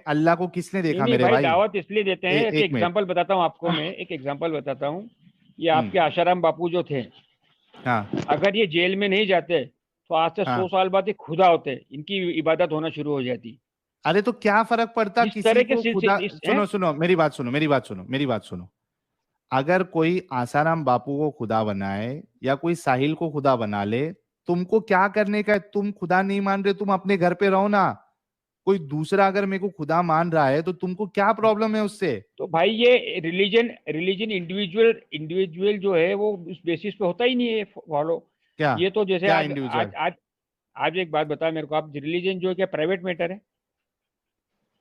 Speaker 2: अल्लाह को किसने
Speaker 3: नहीं
Speaker 2: देखा
Speaker 3: नहीं
Speaker 2: मेरे
Speaker 3: भाई,
Speaker 2: भाई?
Speaker 3: दावत इसलिए देते हैं, एक
Speaker 2: एक मिनट।
Speaker 3: एग्जांपल बताता हूँ आपको, मैं एक एग्जांपल बताता हूँ। ये
Speaker 2: हम्म।
Speaker 3: आपके आशाराम बापू जो थे,
Speaker 2: हाँ
Speaker 3: अगर ये जेल में नहीं जाते तो आज से 100
Speaker 2: हाँ।
Speaker 3: साल बाद ये खुदा होते, इनकी इबादत होना शुरू हो जाती।
Speaker 2: अरे तो क्या फर्क पड़ता
Speaker 3: इस
Speaker 2: किसी
Speaker 3: तरह के
Speaker 2: को खुदा?
Speaker 3: इस
Speaker 2: सुनो सुनो मेरी बात सुनो, मेरी बात सुनो। अगर कोई आसाराम बापू को खुदा बनाए या कोई साहिल को खुदा बना ले, तुमको क्या करने का है? तुम खुदा नहीं मान रहे, तुम अपने घर पे रहो ना। कोई दूसरा अगर मेरे को खुदा मान रहा है तो तुमको क्या प्रॉब्लम है उससे?
Speaker 3: तो भाई ये रिलीजन इंडिविजुअल इंडिविजुअल जो है वो उस बेसिस पे होता ही नहीं है फॉलो।
Speaker 2: क्या
Speaker 3: ये तो जैसे
Speaker 2: क्या
Speaker 3: आज
Speaker 2: इंडिविजुअल?
Speaker 3: आज आज आज एक बात बताया मेरे को, आप रिलीजन जो है क्या प्राइवेट मैटर है?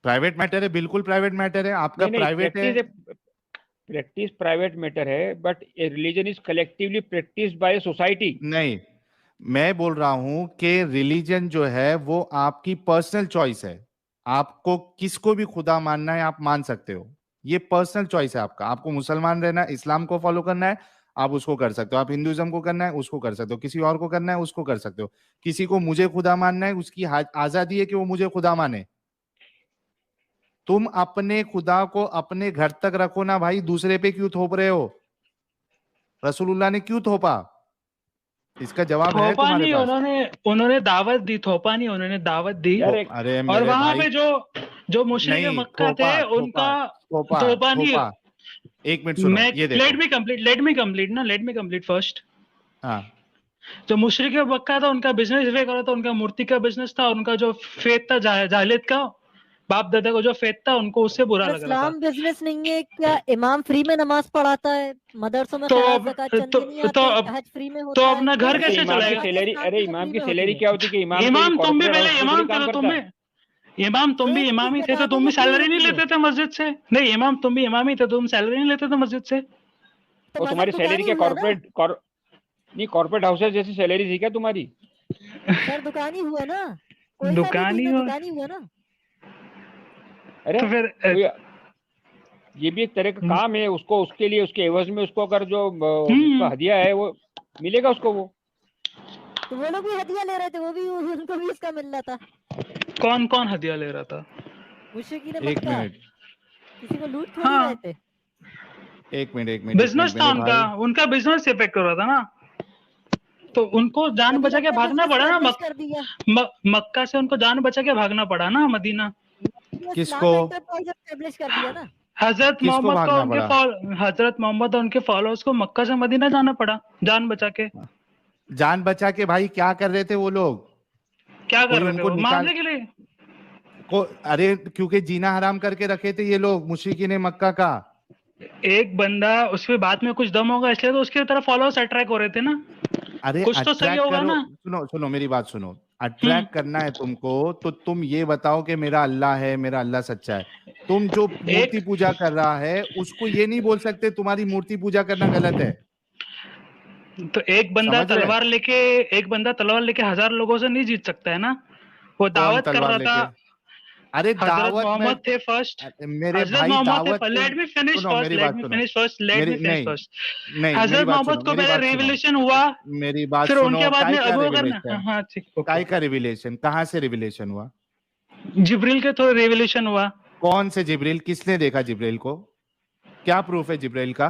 Speaker 2: प्राइवेट मैटर है, बिल्कुल प्राइवेट मैटर है, आपका
Speaker 3: नहीं नहीं,
Speaker 2: प्राइवेट है।
Speaker 3: प्रैक्टिस प्राइवेट मैटर है, but A religion is collectively practice by society.
Speaker 2: नहीं, मैं बोल रहा हूं कि रिलीजन जो है वो आपकी पर्सनल चॉइस है। आपको किसको भी खुदा मानना है आप मान सकते हो, ये पर्सनल चॉइस है आपका। आपको मुसलमान रहना है, इस्लाम को फॉलो करना है, आप उसको कर सकते हो। आप हिंदुइज्म को करना है, उसको कर सकते हो। किसी और को करना है, उसको कर सकते हो। किसी को मुझे खुदा मानना है, उसकी आजादी है कि वो मुझे खुदा माने। तुम अपने खुदा को अपने घर तक रखो ना भाई, दूसरे पे क्यों थोप रहे हो? रसूलुल्लाह ने क्यों थोपा? इसका जवाब है
Speaker 7: थोपा
Speaker 2: तुम्हारे
Speaker 7: नहीं,
Speaker 2: पास?
Speaker 7: उन्होंने दावत दी, थोपा नहीं, उन्होंने दावत दी।
Speaker 3: यार एक
Speaker 2: अरे
Speaker 7: और
Speaker 2: मेरे
Speaker 7: वहां
Speaker 2: भाई,
Speaker 7: पे जो मुशरिक
Speaker 2: नहीं,
Speaker 7: मक्का थे
Speaker 2: थोपा
Speaker 7: उनका
Speaker 2: थोपा
Speaker 7: थोपा नहीं।
Speaker 2: थोपा। एक मिनट सुनो,
Speaker 7: मैं
Speaker 2: ये देखो।
Speaker 7: Let me complete first.
Speaker 2: हाँ,
Speaker 7: जो मुशरिक मक्का था उनका बिजनेस वे करा था, उनका मूर्ति का बिजनेस था, उनका जो फेथ था जाहिलियत का, बाप दादा को जो फेथ था उनको उससे बुरा
Speaker 6: अरे
Speaker 7: लग रहा था।
Speaker 6: इस्लाम बिजनेस नहीं है क्या? इमाम फ्री में नमाज पढ़ाता है, मदरसों में
Speaker 7: तो
Speaker 6: खैरात
Speaker 7: अब
Speaker 6: ज़कात
Speaker 7: तो
Speaker 6: चंदे नहीं
Speaker 7: तो
Speaker 6: आते,
Speaker 7: अब
Speaker 6: हज फ्री में
Speaker 7: तो
Speaker 6: होता है।
Speaker 7: अपना घर
Speaker 6: तो
Speaker 7: कैसे
Speaker 3: इमाम की
Speaker 7: चलाएगा?
Speaker 3: सैलरी,
Speaker 6: इस्लाम
Speaker 3: अरे
Speaker 6: की तो
Speaker 3: इमाम
Speaker 6: फ्री
Speaker 3: की
Speaker 6: में होती
Speaker 3: सैलरी
Speaker 6: है।
Speaker 3: क्या होती है कि इमाम
Speaker 7: इमाम तुम भी
Speaker 3: कॉर्पोरेट
Speaker 7: पहले
Speaker 3: हाउस में
Speaker 7: इमाम
Speaker 3: थोड़ी काम
Speaker 7: थे,
Speaker 3: करता है।
Speaker 7: इमाम तुम भी
Speaker 6: एक
Speaker 7: इमाम ही
Speaker 6: चीज
Speaker 7: थे,
Speaker 6: बता
Speaker 7: तो
Speaker 6: दो
Speaker 7: तुम भी
Speaker 6: वो क्यों
Speaker 7: सैलरी नहीं
Speaker 6: होती है।
Speaker 7: लेते थे मस्जिद से? नहीं, इमाम तुम भी इमाम ही थे, तुम सैलरी नहीं लेते थे मस्जिद से?
Speaker 6: तो
Speaker 3: और
Speaker 6: मजहब
Speaker 3: तुम्हारी सैलरी
Speaker 6: दुकानी
Speaker 3: क्या
Speaker 6: हुआ ना
Speaker 3: नहीं कॉर्पोरेट हाउसेस जैसी सैलरी थी क्या तुम्हारी?
Speaker 6: सर, दुकानी हुआ ना, कोई सा भी
Speaker 7: दुकानी
Speaker 6: चीज में
Speaker 7: हो
Speaker 6: दुकानी हुआ ना।
Speaker 3: अरे
Speaker 7: तो फिर
Speaker 3: कोई ये भी एक तरह का काम है, उसको उसके लिए उसके एवज में उसको अगर जो उसका हदिया है वो मिलेगा उसको वो।
Speaker 6: तो वो लोग भी हदिया ले रहे थे, वो भी उनको भी इसका मिल रहा था।
Speaker 7: कौन कौन हदिया ले रहा था?
Speaker 6: मुशरिकीन
Speaker 2: एक
Speaker 6: मक्का
Speaker 2: मिनट,
Speaker 6: किसी को लूट थोड़ी
Speaker 7: हाँ,
Speaker 6: रहे थे।
Speaker 2: एक मिनट, एक मिनट, एक
Speaker 7: बिजनेस
Speaker 2: मिनट
Speaker 7: था
Speaker 2: मेरे
Speaker 7: उनका,
Speaker 2: भाई।
Speaker 7: उनका बिजनेस इफेक्ट हो रहा था ना, तो उनको जान
Speaker 6: तभी
Speaker 7: बचा के
Speaker 6: अपना
Speaker 7: भागना
Speaker 6: बिजनेस
Speaker 7: पड़ा ना।
Speaker 6: एस्टेब्लिश कर दिया।
Speaker 7: मक्का से उनको जान बचा के भागना पड़ा ना मदीना।
Speaker 6: ये
Speaker 2: किसको
Speaker 6: इस्लाम एंटरप्राइज एस्टेब्लिश कर दिया ना।
Speaker 7: हजरत
Speaker 2: किसको
Speaker 7: मोहम्मद को
Speaker 2: भागना पड़ा?
Speaker 7: हजरत मोहम्मद और उनके फॉलोअर्स को मक्का से मदीना जाना पड़ा जान बचा के।
Speaker 2: जान बचा के भाई क्या कर रहे थे वो लोग?
Speaker 7: क्या कर
Speaker 2: कोई
Speaker 7: रहे थे
Speaker 2: उनको
Speaker 7: वो?
Speaker 2: निकाल
Speaker 7: मारने के लिए।
Speaker 2: को, अरे क्योंकि जीना हराम करके रखे थे ये लोग मुशरिकीन मक्का का।
Speaker 7: एक बंदा उसमें बात में कुछ दम होगा इसलिए तो उसकी तरफ फॉलोअर्स अट्रैक्ट हो रहे थे ना,
Speaker 2: अरे
Speaker 7: कुछ तो सही
Speaker 2: अट्रैक्ट
Speaker 7: होगा
Speaker 2: करो,
Speaker 7: ना।
Speaker 2: सुनो सुनो मेरी बात सुनो। अट्रैक्ट करना है तुमको तो तुम ये बताओ कि मेरा अल्लाह है, मेरा अल्लाह सच्चा है। तुम जो मूर्ति
Speaker 7: एक
Speaker 2: पूजा कर रहा है उसको ये नहीं बोल सकते तुम्हारी मूर्ति पूजा करना गलत है।
Speaker 7: तो एक बंदा
Speaker 2: समझ रहे?
Speaker 7: तलवार लेके 1000 लोगों से नहीं जीत सकता है ना। वो
Speaker 2: कौन
Speaker 7: दावत कर
Speaker 2: तलवार
Speaker 7: रहा था।
Speaker 2: लेके? अरे
Speaker 7: हजरत
Speaker 2: दावत में,
Speaker 7: मोहम्मद थे फर्स्ट।
Speaker 2: मेरे
Speaker 7: हजरत
Speaker 2: भाई
Speaker 7: मोहम्मद थे।
Speaker 2: दावत तुम
Speaker 7: लेट मी फिनिश
Speaker 2: सुनो,
Speaker 7: फर्स्ट
Speaker 2: मेरी
Speaker 7: लेट
Speaker 2: बात
Speaker 7: मी
Speaker 2: सुनो।
Speaker 7: फिनिश फर्स्ट लेट मी
Speaker 2: मेरी
Speaker 7: फिनिश
Speaker 2: नहीं,
Speaker 7: फर्स्ट
Speaker 2: नहीं, मेरी
Speaker 7: हजरत
Speaker 2: बात
Speaker 7: मोहम्मद
Speaker 2: सुनो,
Speaker 7: को
Speaker 2: मेरी
Speaker 7: पहले
Speaker 2: बात सुनो,
Speaker 7: रिविलेशन हुआ,
Speaker 2: मेरी बात
Speaker 7: फिर
Speaker 2: सुनो।
Speaker 7: उनके बाद में
Speaker 2: काय का
Speaker 7: अबू बकर ने,
Speaker 2: रिविलेशन?
Speaker 7: हाँ ठीक,
Speaker 2: काय
Speaker 7: ओके।
Speaker 2: का रिविलेशन? कहाँ से रिविलेशन हुआ?
Speaker 7: जिब्रील के थ्रू रिविलेशन हुआ।
Speaker 2: कौन से जिब्रील? किसने देखा जिब्रील को? क्या प्रूफ है जिब्रील का?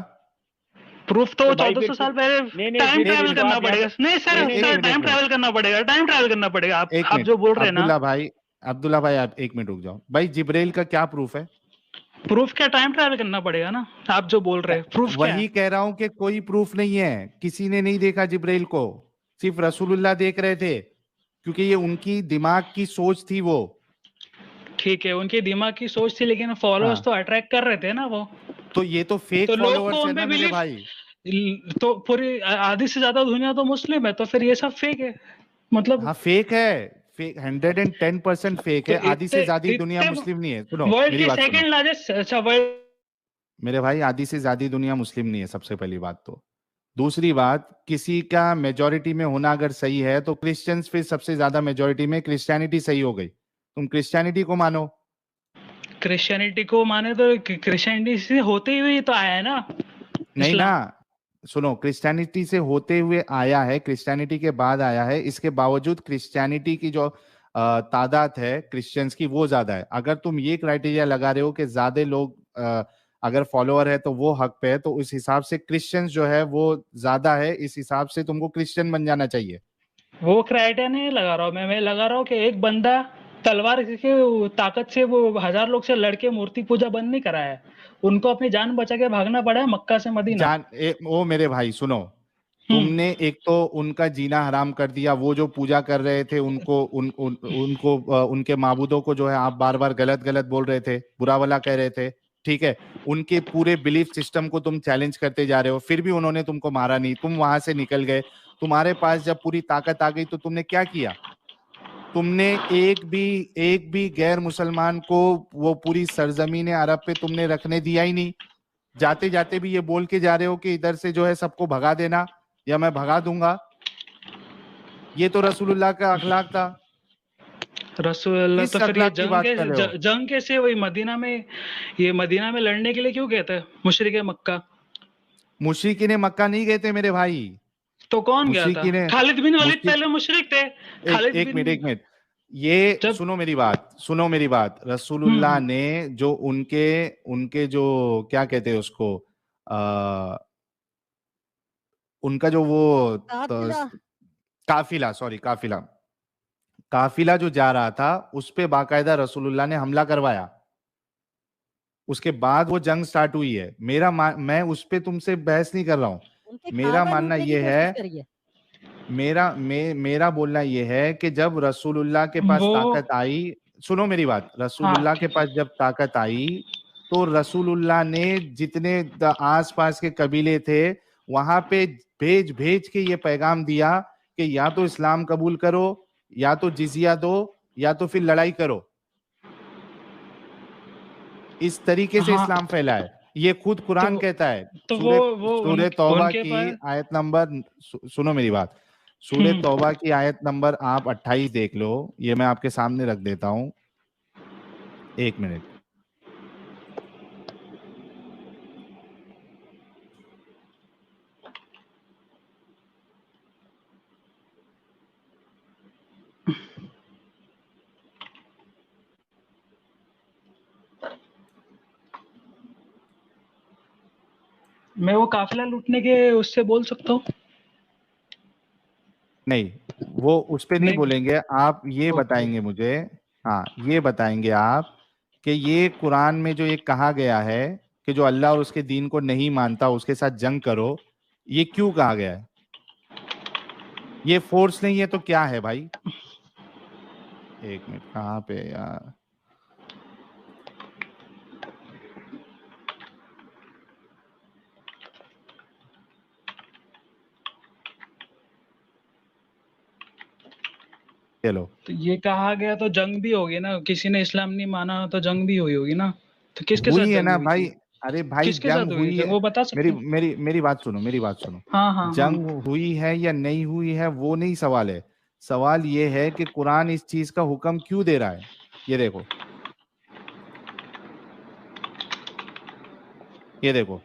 Speaker 7: प्रूफ तो
Speaker 3: तो भाई
Speaker 7: 1400
Speaker 3: फिर
Speaker 7: साल पहले
Speaker 3: नहीं नहीं
Speaker 7: टाइम
Speaker 3: फिर
Speaker 7: ट्रैवल
Speaker 3: इसको
Speaker 7: करना
Speaker 3: आप यहाँ
Speaker 7: पड़ेगा।
Speaker 3: पे
Speaker 7: नहीं सर,
Speaker 3: नहीं नहीं
Speaker 2: एक
Speaker 7: सर
Speaker 2: मिनट, एक
Speaker 7: टाइम
Speaker 2: मिनट,
Speaker 7: ट्रैवल करना पड़ेगा, टाइम ट्रैवल करना पड़ेगा।
Speaker 2: एक
Speaker 7: आप
Speaker 2: मिनट।
Speaker 7: जो बोल रहे हैं ना,
Speaker 2: अब्दुल्ला भाई आप एक मिनट रुक जाओ भाई। जिब्रील का क्या प्रूफ है?
Speaker 7: प्रूफ क्या? टाइम ट्रैवल करना पड़ेगा ना। आप जो बोल रहे हैं प्रूफ क्या है?
Speaker 2: वही कह रहा हूं कि कोई प्रूफ नहीं है, किसी ने नहीं देखा जिब्रील को, सिर्फ रसूलुल्लाह देख रहे थे, क्योंकि ये उनकी दिमाग की सोच थी वो।
Speaker 7: ठीक है, उनके दिमाग की सोच थी, लेकिन फॉलोअर्स
Speaker 2: हाँ,
Speaker 7: तो अट्रैक्ट कर रहे थे ना वो।
Speaker 2: तो ये तो फेक
Speaker 7: तो लोग को
Speaker 2: फॉलोअर्स है
Speaker 7: उन पे
Speaker 2: ना मेरे
Speaker 7: बिलीव,
Speaker 2: भाई।
Speaker 7: तो पूरी आधी से ज्यादा दुनिया तो मुस्लिम है, तो फिर ये सब फेक है मतलब।
Speaker 2: हाँ फेक है, फेक 110% फेक
Speaker 7: तो
Speaker 2: है। आधी से ज्यादा दुनिया
Speaker 7: इतने
Speaker 2: मुस्लिम नहीं है। सुनो
Speaker 7: वर्ल्ड
Speaker 2: मेरी
Speaker 7: की
Speaker 2: बात सुनो
Speaker 7: सेकंड लार्जेस्ट, अच्छा वर्ल्ड,
Speaker 2: मेरे भाई, आधी से ज्यादा दुनिया मुस्लिम नहीं है, सबसे पहली बात तो। दूसरी बात, किसी का मेजोरिटी में होना अगर सही है तो क्रिश्चियंस फिर सबसे ज्यादा मेजोरिटी में, क्रिश्चियनिटी सही हो गई, तुम क्रिश्चियनिटी को मानो।
Speaker 7: क्रिश्चियनिटी को माने तो क्रिश्चियनिटी से होते हुए तो आया है ना
Speaker 2: नहीं ना,
Speaker 7: इस्लाम।
Speaker 2: सुनो, क्रिश्चियनिटी से होते हुए आया है, क्रिश्चियनिटी के बाद आया है। इसके बावजूद क्रिश्चियनिटी की जो तादाद है क्रिश्चियंस की वो ज्यादा है। अगर तुम ये क्राइटेरिया लगा रहे हो कि ज्यादा लोग अगर फॉलोअर है तो वो हक पे है, तो उस हिसाब से क्रिश्चियंस जो है वो ज्यादा है, इस हिसाब से तुमको क्रिश्चियन बन जाना चाहिए।
Speaker 7: वो क्राइटेरिया नहीं लगा रहा हूँ मैं लगा रहा हूँ कि एक बंदा तलवार की ताकत से वो 1000 लोग से लड़के मूर्ति पूजा बंद नहीं करा है। उनको अपनी जान बचा के भागना पड़ा है मक्का से मदीना।
Speaker 2: ओ मेरे भाई सुनो, तुमने एक तो उनका जीना हराम कर दिया। वो जो पूजा कर रहे थे उनको उनके माबूदों को जो है आप बार बार गलत गलत बोल रहे थे, बुरा भला कह रहे थे, ठीक है। उनके पूरे बिलीफ सिस्टम को तुम चैलेंज करते जा रहे हो, फिर भी उन्होंने तुमको मारा नहीं, तुम वहां से निकल गए। तुम्हारे पास जब पूरी ताकत आ गई तो तुमने क्या किया? तुमने एक भी गैर मुसलमान को वो पूरी सरजमीन अरब पे तुमने रखने दिया ही नहीं। जाते जाते भी ये बोल के जा रहे हो कि इधर से जो है सबको भगा देना या मैं भगा दूंगा। ये तो रसूलुल्लाह का अखलाक था।
Speaker 7: रसूलुल्लाह
Speaker 2: किस
Speaker 7: तो फिर ये
Speaker 2: अखलाक की बात कर रहे हो?
Speaker 7: जंग कैसे हुई मदीना में? ये मदीना में लड़ने के लिए क्यों गए थे मुशरिके मक्का?
Speaker 2: मुशरिकीन मक्का नहीं गए थे मेरे भाई।
Speaker 7: तो कौन गया था?
Speaker 2: मुशरिकीन
Speaker 7: खालिद बिन वलीद
Speaker 2: मुशरिक
Speaker 7: पहले मुशरिक थे। खालिद
Speaker 2: एक
Speaker 7: बिन
Speaker 2: मिनट ये
Speaker 7: जब
Speaker 2: सुनो मेरी बात। रसूलुल्लाह ने जो उनके जो क्या कहते हैं उसको, उनका जो वो
Speaker 6: काफिला।
Speaker 2: काफिला जो जा रहा था उस पे बाकायदा रसूलुल्लाह ने हमला करवाया। उसके बाद वो जंग स्टार्ट हुई है। मैं उस पे तुमसे बहस नहीं कर रहा हूं।
Speaker 6: उनके
Speaker 2: मेरा
Speaker 6: खाका
Speaker 2: मानना
Speaker 6: लूटने की
Speaker 2: ये
Speaker 6: कोशिश
Speaker 2: है,
Speaker 6: करी है।
Speaker 2: मेरा बोलना ये है कि जब रसूलुल्लाह के पास
Speaker 7: वो
Speaker 2: ताकत आई, सुनो मेरी बात,
Speaker 7: हाँ
Speaker 2: रसूलुल्लाह के
Speaker 7: ठीक है।
Speaker 2: पास जब ताकत आई तो रसूलुल्लाह ने जितने आसपास के कबीले थे वहां पे भेज भेज के ये पैगाम दिया कि या तो इस्लाम कबूल करो, या तो जिजिया दो, या तो फिर लड़ाई करो। इस तरीके से
Speaker 7: हाँ
Speaker 2: इस्लाम फैला है। ये खुद कुरान
Speaker 7: तो
Speaker 2: कहता है।
Speaker 7: तो वो
Speaker 2: सूरे तौबा
Speaker 7: उनके
Speaker 2: की
Speaker 7: पास।
Speaker 2: आयत नंबर, सुनो मेरी बात, सूरे
Speaker 7: हम्म
Speaker 2: तौबा की आयत नंबर आप 28 देख लो। ये मैं आपके सामने रख देता हूं, 1 मिनट।
Speaker 7: मैं वो काफिला लूटने के उससे बोल सकता हूँ।
Speaker 2: नहीं, वो उस पे नहीं
Speaker 7: नहीं।
Speaker 2: बोलेंगे। आप ये
Speaker 7: ओके।
Speaker 2: बताएंगे मुझे, हाँ ये बताएंगे आप कि ये कुरान में जो ये कहा गया है कि जो अल्लाह और उसके दीन को नहीं मानता उसके साथ जंग करो, ये क्यों कहा गया है? ये फोर्स नहीं है तो क्या है भाई? 1 मिनट, कहाँ पे यार? चलो,
Speaker 7: तो ये कहा गया तो जंग भी होगी ना, किसी ने इस्लाम नहीं माना तो जंग भी हुई होगी ना। तो किसके साथ
Speaker 2: हुई है
Speaker 7: जंग
Speaker 2: ना
Speaker 7: हुई
Speaker 2: भाई।
Speaker 7: थी?
Speaker 2: अरे भाई
Speaker 7: किसके
Speaker 2: जंग
Speaker 7: साथ हुई
Speaker 2: हुई
Speaker 7: जंग,
Speaker 2: है।
Speaker 7: वो बता सकते
Speaker 2: मेरी
Speaker 7: हैं?
Speaker 2: मेरी मेरी बात सुनो।
Speaker 7: हाँ हाँ हाँ।
Speaker 2: जंग हुई है या नहीं हुई है वो नहीं सवाल है। सवाल ये है कि कुरान इस चीज का हुक्म क्यों दे रहा है। ये देखो, ये देखो,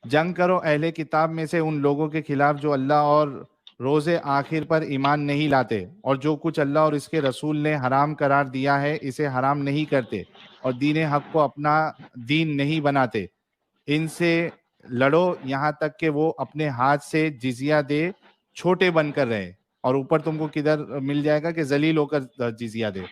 Speaker 2: जंग करो अहले किताब में से उन लोगों के खिलाफ जो अल्लाह और रोजे आखिर पर ईमान नहीं लाते और जो कुछ अल्लाह और इसके रसूल ने हराम करार दिया है इसे हराम नहीं करते और दीन हक को अपना दीन नहीं बनाते। इनसे लड़ो यहाँ तक कि वो अपने हाथ से जिजिया दे, छोटे बनकर रहे। और ऊपर तुमको किधर मिल जाएगा कि जलील होकर जिजिया दे।
Speaker 7: तो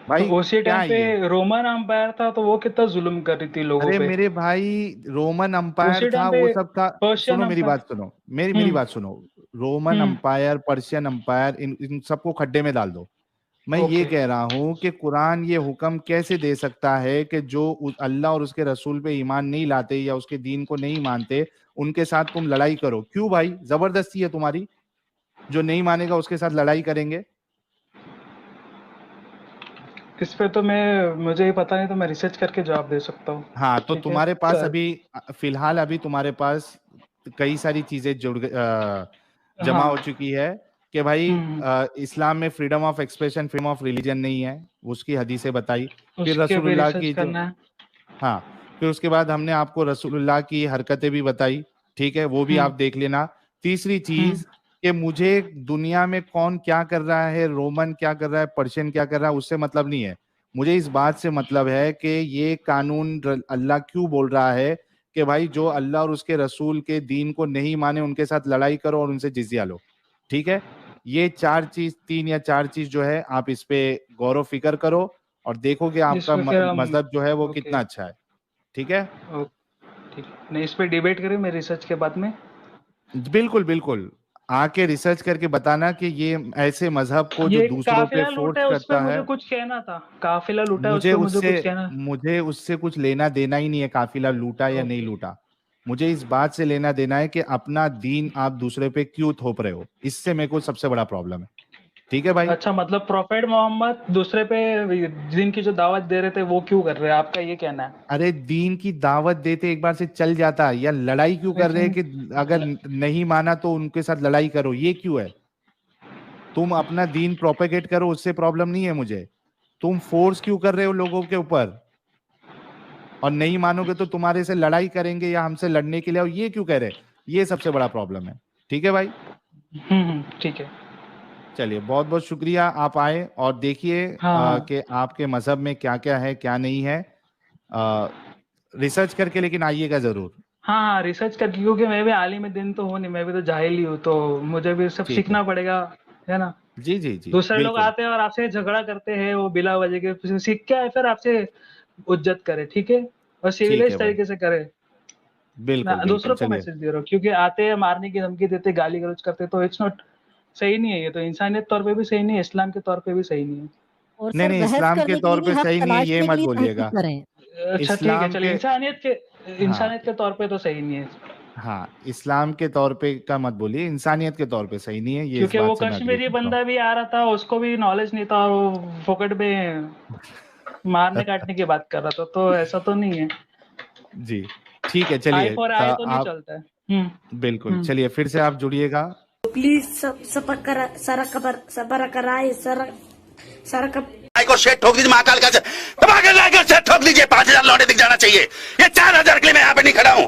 Speaker 2: भाई
Speaker 7: उसी
Speaker 2: क्या
Speaker 7: टाइम
Speaker 2: है
Speaker 7: पे
Speaker 2: ये?
Speaker 7: रोमन अम्पायर था तो वो कितना जुल्म कर रही थी लोगों
Speaker 2: अरे
Speaker 7: पे।
Speaker 2: मेरे भाई, रोमन अंपायर
Speaker 7: उसी
Speaker 2: था
Speaker 7: टाइम पे
Speaker 2: वो सब था।
Speaker 7: पर्शियन
Speaker 2: सुनो मेरी
Speaker 7: अम्पायर।
Speaker 2: बात सुनो, मेरी
Speaker 7: हम्म
Speaker 2: बात सुनो। रोमन
Speaker 7: हम्म।
Speaker 2: अंपायर, पर्शियन अंपायर, इन सबको खड्डे में डाल दो। मैं ये
Speaker 7: ओके।
Speaker 2: कह रहा हूं कि कुरान ये हुक्म कैसे दे सकता है कि जो अल्लाह और उसके रसूल पे ईमान नहीं लाते या उसके दीन को नहीं मानते उनके साथ तुम लड़ाई करो? क्यों भाई, जबरदस्ती है तुम्हारी? जो नहीं मानेगा उसके साथ लड़ाई करेंगे?
Speaker 7: इस पे तो मुझे ही पता नहीं, तो मैं रिसर्च करके जवाब दे सकता हूँ।
Speaker 2: हाँ, तो
Speaker 7: ठीक है
Speaker 2: तुम्हारे पास
Speaker 7: सर।
Speaker 2: अभी फिलहाल अभी तुम्हारे पास कई सारी चीजें जमा हो
Speaker 7: हाँ।
Speaker 2: चुकी है कि भाई
Speaker 7: हम्म।
Speaker 2: इस्लाम में freedom of expression, freedom of religion नहीं है, उसकी हदीसें बताई। फिर
Speaker 7: उसके भी
Speaker 2: रसूलुल्लाह
Speaker 7: रिसर्च
Speaker 2: की जो,
Speaker 7: करना है।
Speaker 2: हाँ, फिर उसके बाद हमने आपको रसूलुल्लाह की हरकतें भी बताई, ठीक है, वो भी आप
Speaker 7: हम्म
Speaker 2: देख लेना। तीसरी
Speaker 7: हम्म।
Speaker 2: चीज कि मुझे दुनिया में कौन क्या कर रहा है, रोमन क्या कर रहा है, पर्शियन क्या कर रहा है, उससे मतलब नहीं है। मुझे इस बात से मतलब है कि ये कानून अल्लाह क्यों बोल रहा है कि भाई जो अल्लाह और उसके रसूल के दीन को नहीं माने उनके साथ लड़ाई करो और उनसे जिजिया लो। ठीक है, ये चार चीज, 3 या 4 चीज जो है आप इस पे गौर फिक्र करो और देखो कि
Speaker 7: इस
Speaker 2: आपका
Speaker 7: पे फिर हम।
Speaker 2: मजहब जो है वो
Speaker 7: ओके।
Speaker 2: कितना अच्छा है। ठीक है,
Speaker 7: ठीक है, नहीं इस पे डिबेट करें मैं रिसर्च के बाद में।
Speaker 2: बिल्कुल बिल्कुल। आके रिसर्च करके बताना कि ये ऐसे मजहब को जो
Speaker 7: ये
Speaker 2: दूसरों पे
Speaker 7: काफिला लूटा
Speaker 2: फोर्स
Speaker 7: है उस पे
Speaker 2: करता
Speaker 7: मुझे
Speaker 2: है,
Speaker 7: कुछ कहना था। काफिला लूटा है उस
Speaker 2: मुझे
Speaker 7: पे मुझे
Speaker 2: उससे
Speaker 7: कुछ कहना।
Speaker 2: मुझे उससे कुछ लेना देना ही नहीं है काफिला लूटा या नहीं
Speaker 7: ओके।
Speaker 2: लूटा। मुझे इस बात से लेना देना है कि अपना दीन आप दूसरे पे क्यों थोप रहे हो, इससे मेरे को सबसे बड़ा प्रॉब्लम है। ठीक है भाई।
Speaker 7: अच्छा, मतलब प्रोफेट मोहम्मद दूसरे पे दिन की जो दावत दे रहे थे वो क्यों कर रहे हैं, आपका ये कहना है?
Speaker 2: अरे दीन की दावत देते एक बार से चल जाता, या लड़ाई क्यों कर रहे हैं कि अगर नहीं माना तो उनके साथ लड़ाई करो, ये क्यों है? तुम अपना दीन प्रोपेगेट करो, उससे प्रॉब्लम नहीं है मुझे। तुम फोर्स क्यों कर रहे हो लोगों के ऊपर? और नहीं मानोगे तो तुम्हारे से लड़ाई करेंगे या हमसे लड़ने के लिए, और ये क्यों कह रहे? ये सबसे बड़ा प्रॉब्लम है। ठीक है भाई।
Speaker 7: ठीक है।
Speaker 2: चलिए, बहुत बहुत शुक्रिया आप आए और देखिए
Speaker 7: हाँ।
Speaker 2: कि आपके मजहब में क्या क्या है क्या नहीं है, रिसर्च करके लेकिन आइएगा जरूर।
Speaker 7: हाँ, रिसर्च कर, क्योंकि मैं भी आलिम दिन तो हूँ नहीं, मैं भी तो जाहिल ही हूँ, तो मुझे भी सब
Speaker 2: ठीक
Speaker 7: सीखना
Speaker 2: है।
Speaker 7: पड़ेगा, है ना।
Speaker 2: जी जी जी,
Speaker 7: दूसरे लोग
Speaker 2: बिल्कुल
Speaker 7: आते हैं और आपसे झगड़ा करते हैं, वो बिला वजह के, सीख के आए फिर आपसे इज्जत करे, ठीक है, और
Speaker 2: ठीक
Speaker 7: सिविलाइज
Speaker 2: है भाई,
Speaker 7: तरीके से करे ना।
Speaker 2: बिल्कुल बिल्कुल।
Speaker 7: दूसरों को
Speaker 2: चलिए,
Speaker 7: मैसेज दे रहा हूँ, क्योंकि आते हैं मारने की धमकी देते, गाली गलौज करते, तो इट्स नॉट सही नहीं है, ये तो इंसानियत तौर पे भी सही नहीं है, इस्लाम के तौर पे भी सही नहीं है।
Speaker 6: और
Speaker 2: नहीं
Speaker 6: सर
Speaker 2: नहीं,
Speaker 6: बहस
Speaker 2: इस्लाम के
Speaker 6: करने के लिए
Speaker 2: तौर
Speaker 6: नहीं,
Speaker 2: पे
Speaker 6: हक
Speaker 2: सही नहीं है, ये
Speaker 6: तलाशने के
Speaker 2: मत
Speaker 6: लिए तहकीक
Speaker 2: बोलिएगा।
Speaker 6: करें।
Speaker 7: अच्छा ठीक है,
Speaker 2: इस्लाम
Speaker 7: चलिए,
Speaker 2: के, हाँ
Speaker 7: इंसानियत के तौर पे तो सही नहीं है,
Speaker 2: हाँ, इस्लाम के तौर पे का मत बोलिए, इंसानियत के तौर पे सही नहीं है, ये इस
Speaker 7: क्योंकि वो
Speaker 2: बात से मैं अग्री
Speaker 7: कश्मीरी
Speaker 2: करता हूँ।
Speaker 7: बंदा भी आ रहा था, उसको भी नॉलेज नहीं था, और वो फोकट में मारने काटने की बात कर रहा था, तो ऐसा तो नहीं है,
Speaker 2: जी, ठीक है,
Speaker 7: आई
Speaker 2: चलिए,
Speaker 7: फॉर आई तो नहीं
Speaker 2: आप
Speaker 7: चलता है।
Speaker 2: बिल्कुल, चलिए फिर से आप जुड़िएगा।
Speaker 8: प्लीज सबर कराए सर
Speaker 1: को शेट ठोक दीजिए, महाकाल का से शेट ठोक दीजिए, 5000 लौटे दिख जाना चाहिए। ये 4000 के लिए मैं यहाँ पे नहीं खड़ा हूँ।